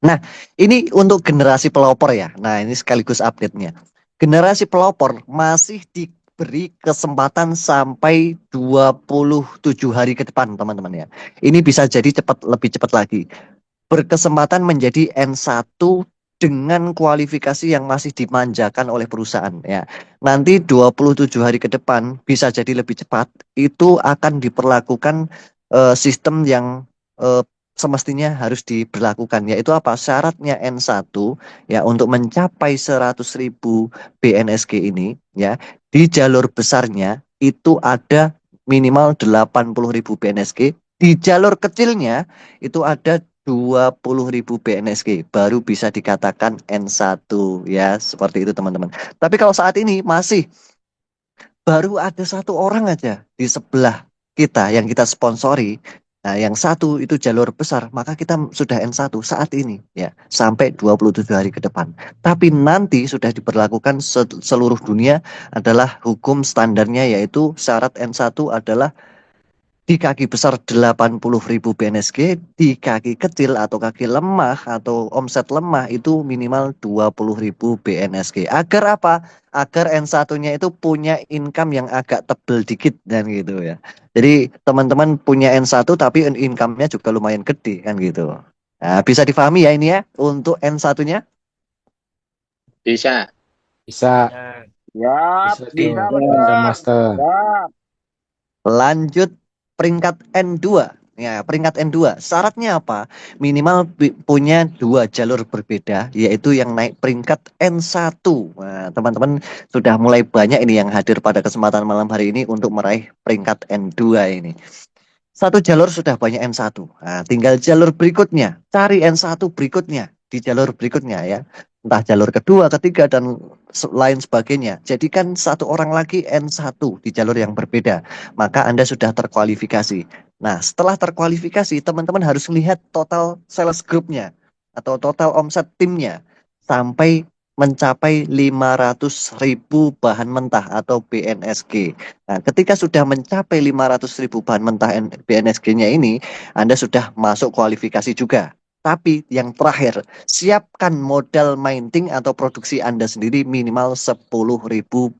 Nah, ini untuk generasi pelopor ya. Nah, ini sekaligus update-nya. Generasi pelopor masih diberi kesempatan sampai 27 hari ke depan, teman-teman ya. Ini bisa jadi lebih cepat lagi. Berkesempatan menjadi N1 dengan kualifikasi yang masih dimanjakan oleh perusahaan ya. Nanti 27 hari ke depan bisa jadi lebih cepat. Itu akan diperlakukan sistem yang semestinya harus diberlakukan, yaitu apa? Syaratnya N1 ya untuk mencapai 100.000 BNSG ini ya di jalur besarnya itu ada minimal 80.000 BNSG, di jalur kecilnya itu ada 20.000 BNSG baru bisa dikatakan N1 ya, seperti itu teman-teman. Tapi kalau saat ini masih baru ada 1 orang aja di sebelah kita yang kita sponsori. Nah, yang satu itu jalur besar, maka kita sudah N1 saat ini ya, sampai 27 hari ke depan. Tapi nanti sudah diberlakukan seluruh dunia adalah hukum standarnya, yaitu syarat N1 adalah di kaki besar 80.000 BNSG, di kaki kecil atau kaki lemah atau omset lemah itu minimal 20.000 BNSG. Agar apa? Agar N1-nya itu punya income yang agak tebel dikit dan gitu ya. Jadi teman-teman punya N1 tapi income-nya juga lumayan gede kan gitu. Nah, bisa difahami ya ini ya untuk N1-nya? Bisa. Bisa. Siap, Bisa, bisa, Master. Siap. Lanjut peringkat N2. Ya, peringkat N2. Syaratnya apa? Minimal punya 2 jalur berbeda, yaitu yang naik peringkat N1. Nah, teman-teman sudah mulai banyak ini yang hadir pada kesempatan malam hari ini untuk meraih peringkat N2 ini. 1 jalur sudah banyak N1. Nah, tinggal jalur berikutnya. Cari N1 berikutnya di jalur berikutnya ya. Entah jalur kedua, ketiga, dan lain sebagainya. Jadikan 1 orang lagi N1 di jalur yang berbeda. Maka Anda sudah terkualifikasi. Nah, setelah terkualifikasi, teman-teman harus melihat total sales groupnya atau total omset timnya. sampai mencapai 500.000 bahan mentah atau BNSG. Nah, ketika sudah mencapai 500.000 bahan mentah BNSG-nya ini, Anda sudah masuk kualifikasi juga. Tapi yang terakhir, siapkan modal mining atau produksi Anda sendiri minimal 10.000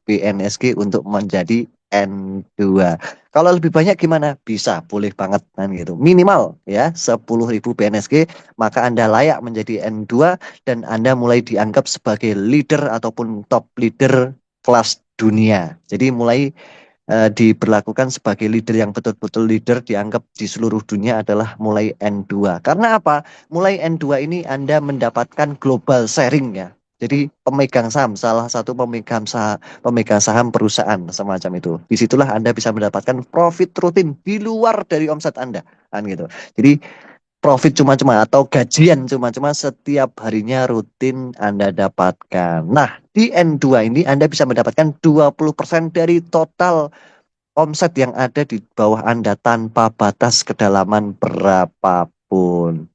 BNSG untuk menjadi N2. Kalau lebih banyak gimana? Bisa, boleh banget kan gitu. Minimal ya 10.000 BNSG, maka Anda layak menjadi N2 dan Anda mulai dianggap sebagai leader ataupun top leader kelas dunia. Jadi mulai diberlakukan sebagai leader yang betul-betul leader dianggap di seluruh dunia adalah mulai N2. Karena apa? Mulai N2 ini Anda mendapatkan global sharing ya. Jadi pemegang saham, salah satu pemegang saham perusahaan semacam itu. Disitulah Anda bisa mendapatkan profit rutin di luar dari omset Anda, kan gitu. Jadi profit cuma-cuma atau gajian cuma-cuma setiap harinya rutin Anda dapatkan. Nah, di N2 ini Anda bisa mendapatkan 20% dari total omset yang ada di bawah Anda tanpa batas kedalaman berapapun.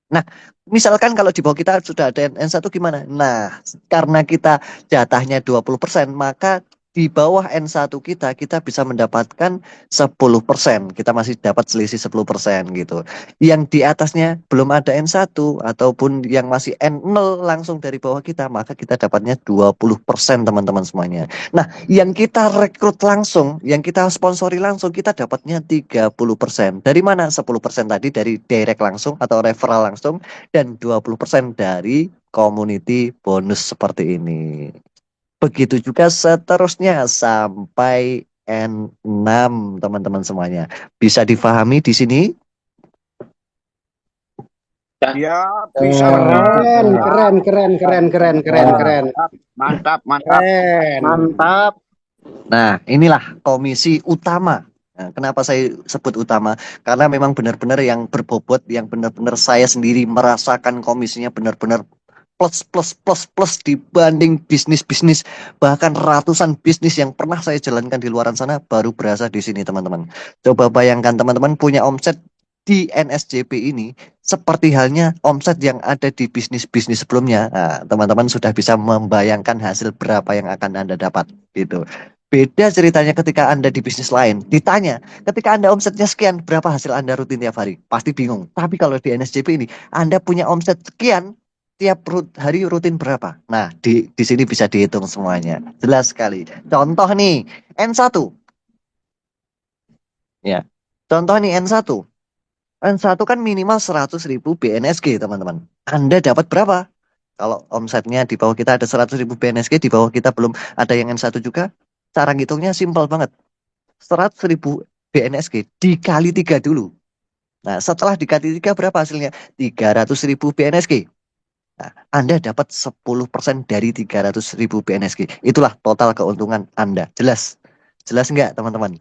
Nah, misalkan kalau di bawah kita sudah ada N1 gimana? Nah, karena kita jatahnya 20%, maka di bawah N1 kita bisa mendapatkan 10%. Kita masih dapat selisih 10% gitu. Yang di atasnya belum ada N1 ataupun yang masih N0 langsung dari bawah kita, maka kita dapatnya 20% teman-teman semuanya. Nah, yang kita rekrut langsung, yang kita sponsori langsung, kita dapatnya 30%. Dari mana? 10% tadi dari direct langsung atau referral langsung dan 20% dari community bonus seperti ini. Begitu juga seterusnya sampai N6 teman-teman semuanya. Bisa difahami di sini? Siap, bisa. Keren. Mantap. Mantap. Nah, inilah komisi utama. Nah, kenapa saya sebut utama? Karena memang benar-benar yang berbobot, yang benar-benar saya sendiri merasakan komisinya benar-benar plus dibanding bisnis-bisnis, bahkan ratusan bisnis yang pernah saya jalankan di luaran sana baru berasa di sini teman-teman. Coba bayangkan teman-teman punya omset di NSJP ini seperti halnya omset yang ada di bisnis-bisnis sebelumnya. Nah, teman-teman sudah bisa membayangkan hasil berapa yang akan Anda dapat gitu. Beda ceritanya ketika Anda di bisnis lain. Ditanya, ketika Anda omsetnya sekian, berapa hasil Anda rutin tiap hari? Pasti bingung. Tapi kalau di NSJP ini, Anda punya omset sekian, tiap hari rutin berapa? Nah, di sini bisa dihitung semuanya. Jelas sekali. Contoh nih, N1. Ya. Contoh nih N1. N1 kan minimal 100.000 BNSG, teman-teman. Anda dapat berapa? Kalau omsetnya di bawah kita ada 100.000 BNSG, di bawah kita belum ada yang N1 juga. Cara ngitungnya simpel banget. 100.000 BNSG dikali 3 dulu. Nah, setelah dikali 3 berapa hasilnya? 300.000 BNSG. Nah, Anda dapat 10% dari 300.000 BNSG. Itulah total keuntungan Anda. Jelas? Jelas enggak, teman-teman?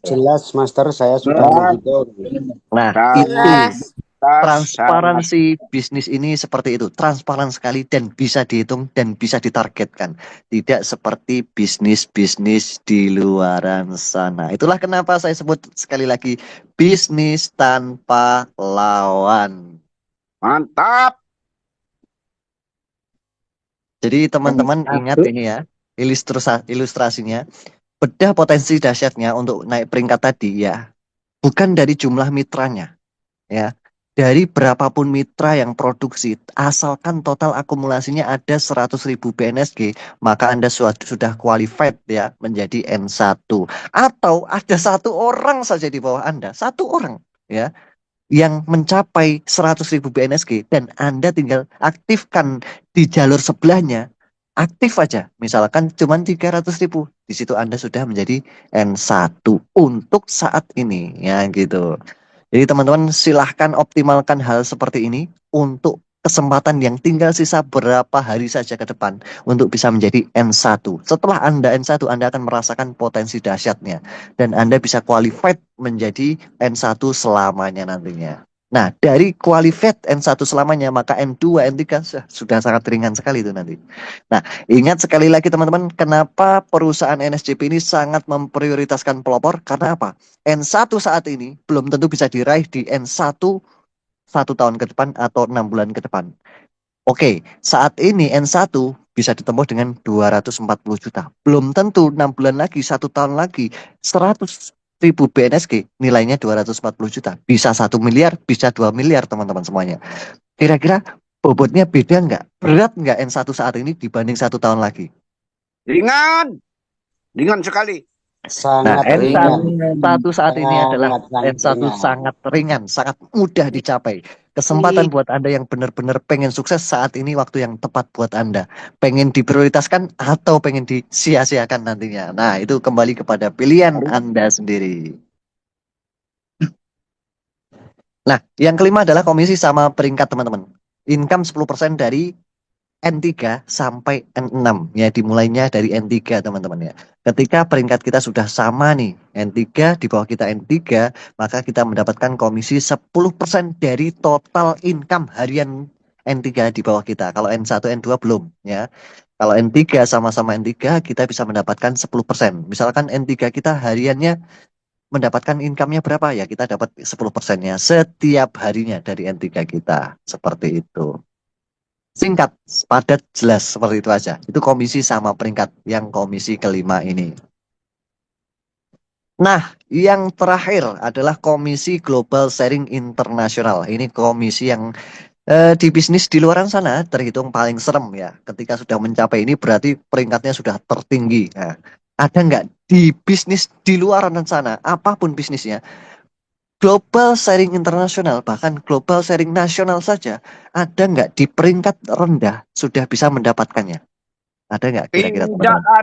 Jelas, Master. Saya sudah menghitung. Nah, itu Jelas. transparansi bisnis ini seperti itu. Transparan sekali dan bisa dihitung dan bisa ditargetkan. Tidak seperti bisnis-bisnis di luaran sana. Itulah kenapa saya sebut sekali lagi bisnis tanpa lawan. Mantap. Jadi teman-teman ingat ini ya, ilustrasinya. Bedah potensi dahsyatnya untuk naik peringkat tadi ya. Bukan dari jumlah mitranya. Ya. Dari berapapun mitra yang produksi, asalkan total akumulasinya ada 100.000 BNSG, maka Anda sudah qualified ya menjadi N1. Atau ada satu orang saja di bawah Anda, satu orang ya, yang mencapai 100.000 BNSG dan Anda tinggal aktifkan di jalur sebelahnya, aktif aja, misalkan cuma 300.000, di situ Anda sudah menjadi N1 untuk saat ini ya gitu. Jadi teman-teman silahkan optimalkan hal seperti ini untuk kesempatan yang tinggal sisa berapa hari saja ke depan untuk bisa menjadi N1. Setelah Anda N1, Anda akan merasakan potensi dahsyatnya dan Anda bisa qualified menjadi N1 selamanya nantinya. Nah, dari qualified N1 selamanya, maka N2, N3 sudah sangat ringan sekali itu nanti. Nah, ingat sekali lagi teman-teman, kenapa perusahaan NSJP ini sangat memprioritaskan pelopor? Karena apa? N1 saat ini belum tentu bisa diraih di N1 1 tahun ke depan atau 6 bulan ke depan. Oke, saat ini N1 bisa ditembus dengan 240 juta. Belum tentu 6 bulan lagi, 1 tahun lagi, 100.000 BNSG nilainya 240 juta. Bisa 1 miliar, bisa 2 miliar teman-teman semuanya. Kira-kira bobotnya beda nggak? Berat nggak N1 saat ini dibanding 1 tahun lagi? Ringan. Ringan sekali. Nah, Sangat N1 ringan. saat ini adalah Sangat N1 ringan. sangat ringan, sangat mudah dicapai. Kesempatan buat Anda yang benar-benar pengen sukses saat ini waktu yang tepat buat Anda. Pengen diprioritaskan atau pengen disia-siakan nantinya. Nah, itu kembali kepada pilihan Anda sendiri. Nah, yang kelima adalah komisi sama peringkat teman-teman. Income 10% dari N3 sampai N6 ya, dimulainya dari N3 teman-teman ya. Ketika peringkat kita sudah sama nih, N3 di bawah kita N3, maka kita mendapatkan komisi 10% dari total income harian N3 di bawah kita. Kalau N1, N2 belum ya. Kalau N3 sama-sama N3 kita bisa mendapatkan 10%. Misalkan N3 kita hariannya mendapatkan income-nya berapa ya, kita dapat 10%-nya setiap harinya dari N3 kita. Seperti itu. Singkat, padat, jelas, seperti itu aja. Itu komisi sama peringkat yang komisi kelima ini. Nah, yang terakhir adalah komisi Global Sharing Internasional. Ini komisi yang di bisnis di luar sana terhitung paling serem ya. Ketika sudah mencapai ini berarti peringkatnya sudah tertinggi. Nah, ada nggak di bisnis di luar sana, apapun bisnisnya, Global Sharing Internasional, bahkan Global Sharing Nasional saja, ada nggak di peringkat rendah sudah bisa mendapatkannya? Ada nggak kira-kira Tidak teman-teman?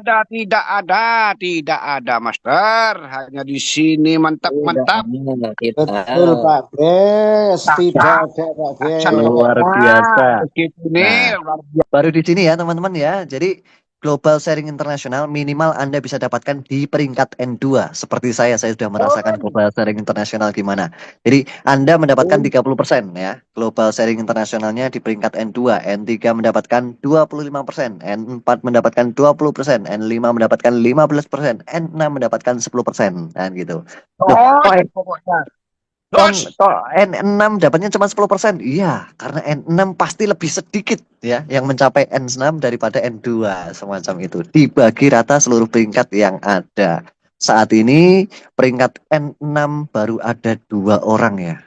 ada, tidak ada, Master. Hanya di sini mantap-mantap. Betul Pak Bes, tidak Dahsyat, ada Pak dahsyat Bes. Luar pokoknya. biasa. Begitu nih, Nah, luar biasa. baru di sini ya teman-teman ya. Jadi Global Sharing Internasional minimal Anda bisa dapatkan di peringkat N2. Seperti saya sudah merasakan Global Sharing Internasional gimana. Jadi Anda mendapatkan 30% ya. Global Sharing Internasionalnya di peringkat N2. N3 mendapatkan 25%. N4 mendapatkan 20%. N5 mendapatkan 15%. N6 mendapatkan 10%. Dan gitu. Loh, Oh, kok pokoknya. Dos. N6 dapatnya cuma 10%? Iya, karena N6 pasti lebih sedikit ya yang mencapai N6 daripada N2 semacam itu. Dibagi rata seluruh peringkat yang ada. Saat ini peringkat N6 baru ada 2 orang ya.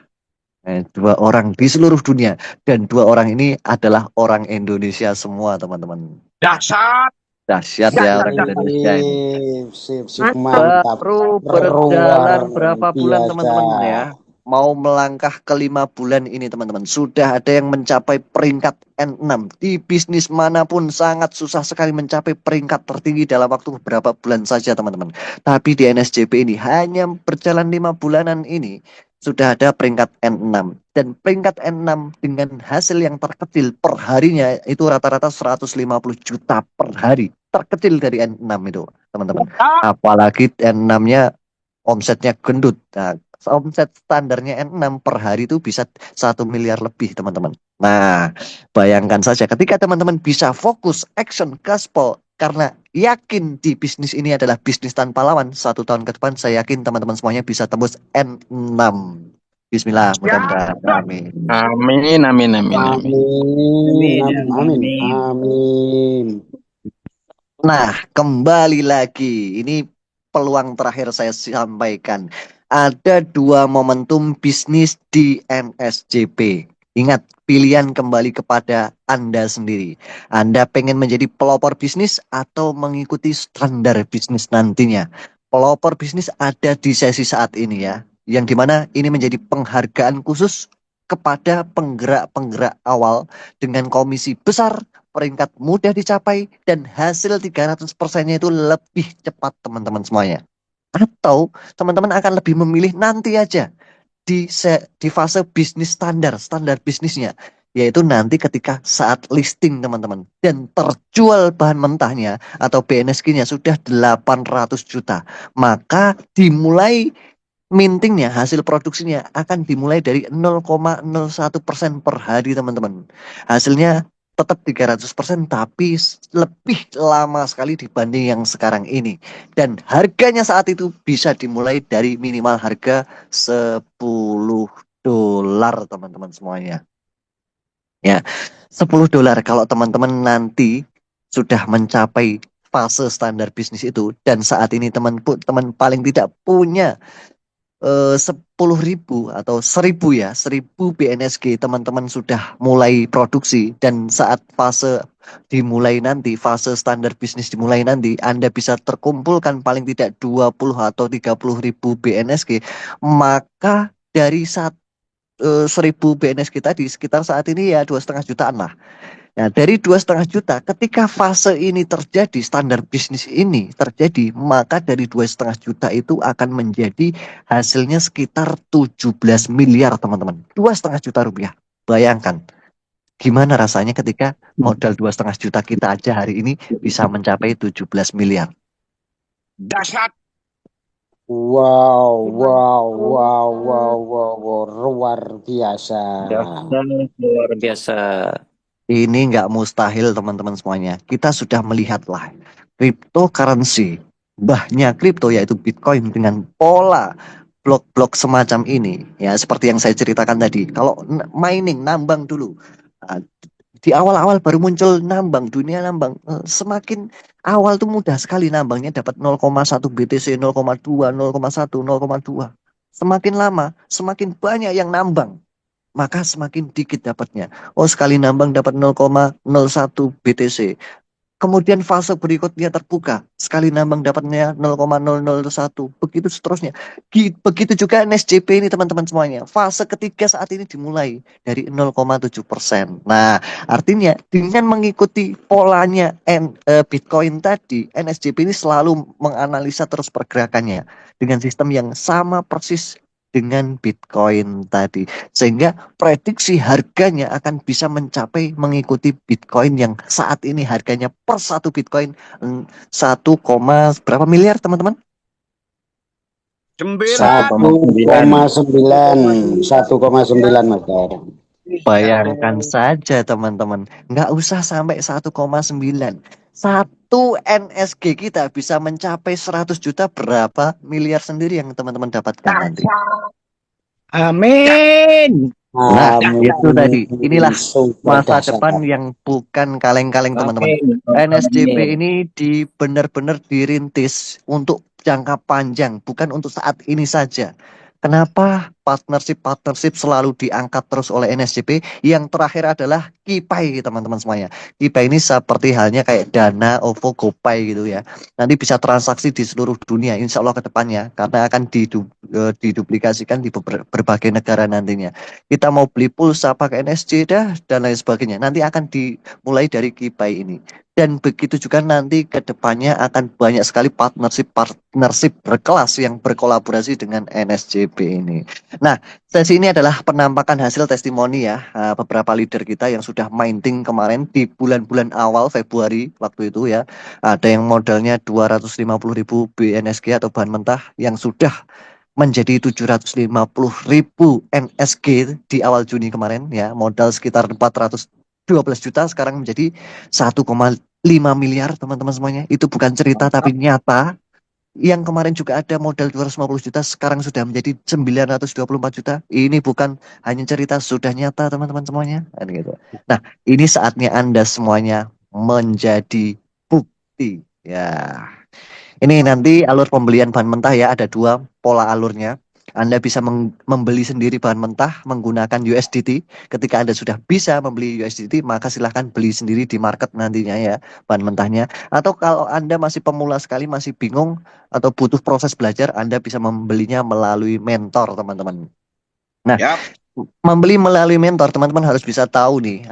2 orang di seluruh dunia, dan 2 orang ini adalah orang Indonesia semua teman-teman. Dahsyat. Dahsyat ya orang Dahsyat. Indonesia ini. Sip, mantap. Baru Luar berjalan berapa bulan biasa. teman-teman ya. Mau melangkah ke 5 bulan ini teman-teman. Sudah ada yang mencapai peringkat N6. Di bisnis manapun sangat susah sekali mencapai peringkat tertinggi dalam waktu beberapa bulan saja teman-teman. Tapi di NSJP ini hanya berjalan 5 bulanan ini sudah ada peringkat N6. Dan peringkat N6 dengan hasil yang terkecil per harinya itu rata-rata 150 juta per hari. Terkecil dari N6 itu teman-teman. Apalagi N6-nya omsetnya gendut. Nah, omset standarnya N6 per hari itu bisa 1 miliar lebih teman-teman. Nah, bayangkan saja ketika teman-teman bisa fokus, action, gaspol, karena yakin di bisnis ini adalah bisnis tanpa lawan, 1 tahun ke depan saya yakin teman-teman semuanya bisa tembus N6. Bismillah, mudah-mudahan. Amin. Amin, amin, amin, amin. Amin. Amin. Nah, kembali lagi. Ini peluang terakhir saya sampaikan. Ada 2 momentum bisnis di NSJP. Ingat, pilihan kembali kepada Anda sendiri. Anda pengen menjadi pelopor bisnis atau mengikuti standar bisnis nantinya. Pelopor bisnis ada di sesi saat ini ya. Yang dimana ini menjadi penghargaan khusus kepada penggerak-penggerak awal dengan komisi besar, peringkat mudah dicapai, dan hasil 300%-nya itu lebih cepat teman-teman semuanya. Atau teman-teman akan lebih memilih nanti aja di fase bisnis standar bisnisnya. Yaitu nanti ketika saat listing teman-teman. Dan terjual bahan mentahnya atau BNSG-nya sudah 800 juta. Maka dimulai mintingnya, hasil produksinya akan dimulai dari 0,01% per hari teman-teman. Hasilnya tetap 300% tapi lebih lama sekali dibanding yang sekarang ini. Dan harganya saat itu bisa dimulai dari minimal harga $10. dolar teman-teman semuanya. Ya, 10 dolar kalau teman-teman nanti sudah mencapai fase standar bisnis itu dan saat ini teman paling tidak punya 10.000 atau 1.000 ya, 1.000 BNSG teman-teman sudah mulai produksi dan saat fase dimulai nanti, fase standar bisnis dimulai nanti, Anda bisa terkumpulkan paling tidak 20 atau 30.000 BNSG, maka dari 1.000 BNSG tadi sekitar saat ini ya 2,5 jutaan lah. Nah, dari 2,5 juta, ketika fase ini terjadi, standar bisnis ini terjadi, maka dari 2,5 juta itu akan menjadi hasilnya sekitar 17 miliar, teman-teman. 2,5 juta rupiah. Bayangkan, gimana rasanya ketika modal 2,5 juta kita aja hari ini bisa mencapai 17 miliar. Dahsyat. Wow, luar biasa. Luar biasa. Ini nggak mustahil teman-teman semuanya. Kita sudah melihatlah cryptocurrency, mbahnya kripto yaitu Bitcoin dengan pola blok-blok semacam ini. Ya seperti yang saya ceritakan tadi. Kalau mining, nambang dulu. Nah, di awal-awal baru muncul nambang, dunia nambang. Semakin awal tuh mudah sekali nambangnya dapat 0,1 BTC, 0,2, 0,1, 0,2. Semakin lama, semakin banyak yang nambang, maka semakin dikit dapatnya. Oh, sekali nambang dapat 0,01 BTC. Kemudian fase berikutnya terbuka, sekali nambang dapatnya 0,001, begitu seterusnya. Begitu juga NSJP ini teman-teman semuanya. Fase ketiga saat ini dimulai dari 0,7%. Nah, artinya dengan mengikuti polanya Bitcoin tadi, NSJP ini selalu menganalisa terus pergerakannya dengan sistem yang sama persis dengan Bitcoin tadi, sehingga prediksi harganya akan bisa mencapai mengikuti Bitcoin yang saat ini harganya per satu Bitcoin 1, berapa miliar teman-teman? 1,9, 1,9 Master. Bayangkan saja teman-teman, nggak usah sampai 1,9. Satu NSG kita bisa mencapai 100 juta, berapa miliar sendiri yang teman-teman dapatkan nanti. Amin. Nah, itu tadi. Inilah masa depan yang bukan kaleng-kaleng teman-teman. NSJP ini benar-benar dirintis untuk jangka panjang, bukan untuk saat ini saja. Kenapa partnership selalu diangkat terus oleh NSJP? Yang terakhir adalah KIPAI teman-teman semuanya. KIPAI ini seperti halnya kayak Dana, OVO, GoPay gitu ya. Nanti bisa transaksi di seluruh dunia, insya Allah ke depannya. Karena akan diduplikasikan di berbagai negara nantinya. Kita mau beli pulsa pakai NSJ dan lain sebagainya. Nanti akan dimulai dari KIPAI ini. Dan begitu juga nanti ke depannya akan banyak sekali partnership berkelas yang berkolaborasi dengan NSJP ini. Nah, sesi ini adalah penampakan hasil testimoni ya, beberapa leader kita yang sudah mining kemarin di bulan-bulan awal Februari waktu itu ya. Ada yang modalnya 250.000 BNSG atau bahan mentah yang sudah menjadi 750.000 NSG di awal Juni kemarin ya, modal sekitar 412 juta sekarang menjadi 1,5 miliar teman-teman semuanya. Itu bukan cerita tapi nyata. Yang kemarin juga ada modal 250 juta sekarang sudah menjadi 924 juta. Ini bukan hanya cerita, sudah nyata teman-teman semuanya. Nah, ini saatnya Anda semuanya menjadi bukti ya. Ini nanti alur pembelian bahan mentah ya, ada 2 pola alurnya. Anda bisa membeli sendiri bahan mentah menggunakan USDT. Ketika Anda sudah bisa membeli USDT, maka silahkan beli sendiri di market nantinya ya, bahan mentahnya. Atau kalau Anda masih pemula sekali, masih bingung atau butuh proses belajar, Anda bisa membelinya melalui mentor teman-teman. Nah, membeli melalui mentor, teman-teman harus bisa tahu nih,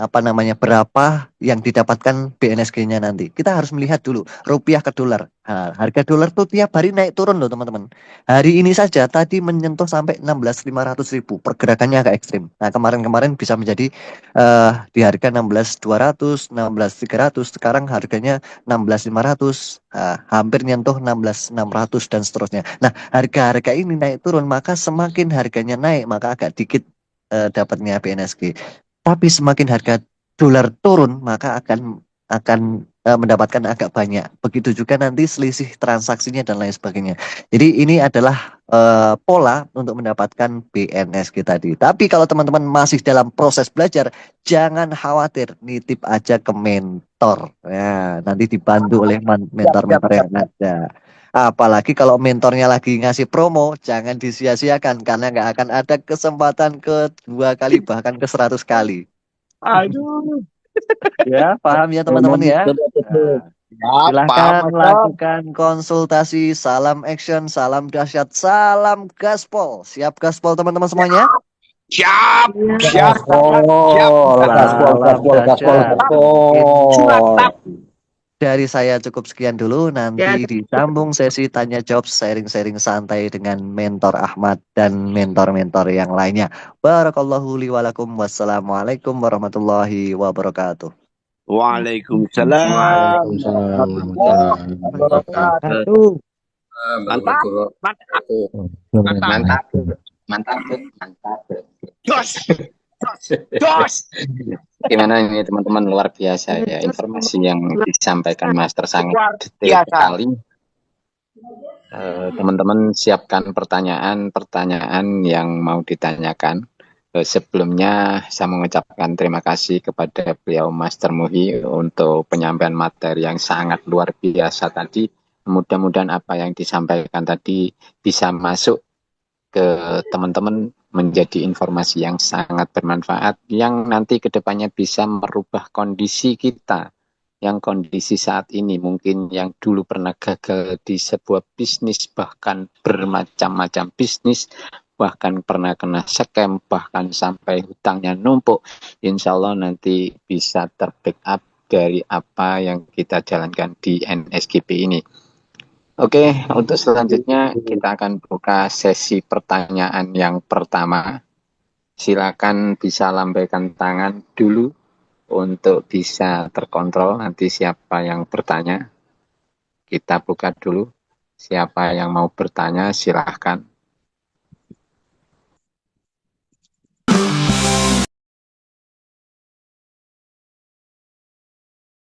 berapa yang didapatkan BNSG-nya nanti. Kita harus melihat dulu, rupiah ke dolar. Nah, harga dolar tuh tiap hari naik turun loh teman-teman. Hari ini saja tadi menyentuh sampai 16.500.000, pergerakannya agak ekstrim. Nah, kemarin-kemarin bisa menjadi di harga 16.200, 16.300, sekarang harganya 16.500, hampir nyentuh 16.600 dan seterusnya. Nah, harga-harga ini naik turun, maka semakin harganya naik, maka agak dikit dapatnya BNSG. Tapi semakin harga dolar turun, maka akan akan mendapatkan agak banyak. Begitu juga nanti selisih transaksinya dan lain sebagainya. Jadi ini adalah pola untuk mendapatkan BNSG tadi. Tapi kalau teman-teman masih dalam proses belajar, jangan khawatir, nitip aja ke mentor. Ya, nanti dibantu oleh mentor-mentor yang ada. Apalagi kalau mentornya lagi ngasih promo, jangan disia-siakan karena nggak akan ada kesempatan ke 2 kali bahkan ke 100 kali. Aduh. Ya, paham ya teman-teman ya. Nah, Ya, paham, silahkan Master. lakukan konsultasi. Salam action, salam dahsyat, salam gaspol. Siap gaspol teman-teman semuanya? Siap, siap, Gaspol, siap. gaspol, Salam gaspol, gaspol, dahsyat. Mungkin gaspol. dari saya cukup sekian dulu. Ya, Nanti disambung sesi tanya jawab sharing-sharing santai dengan mentor Ahmad dan mentor-mentor yang lainnya. Barakallahu li walakum. Wassalamualaikum warahmatullahi wabarakatuh. Waalaikumsalam Waalaikumsalam warahmatullahi warahmatullahi wabarakatuh. wabarakatuh. Mantap, mantap, mantap. Mantap, mantap. Jos, jos, jos. Gimana ini teman-teman, luar biasa ya informasi yang disampaikan Master, sangat Luar detail biasa. sekali. Teman-teman siapkan pertanyaan-pertanyaan yang mau ditanyakan. Sebelumnya saya mengucapkan terima kasih kepada beliau Master Muhi untuk penyampaian materi yang sangat luar biasa tadi. Mudah-mudahan apa yang disampaikan tadi bisa masuk ke teman-teman menjadi informasi yang sangat bermanfaat yang nanti kedepannya bisa merubah kondisi kita, yang kondisi saat ini mungkin yang dulu pernah gagal di sebuah bisnis, bahkan bermacam-macam bisnis, bahkan pernah kena scam, bahkan sampai hutangnya numpuk, insya Allah nanti bisa terbackup dari apa yang kita jalankan di NSGP ini. Oke, untuk selanjutnya kita akan buka sesi pertanyaan yang pertama. Silakan bisa lambaikan tangan dulu untuk bisa terkontrol nanti siapa yang bertanya. Kita buka dulu. Siapa yang mau bertanya silahkan.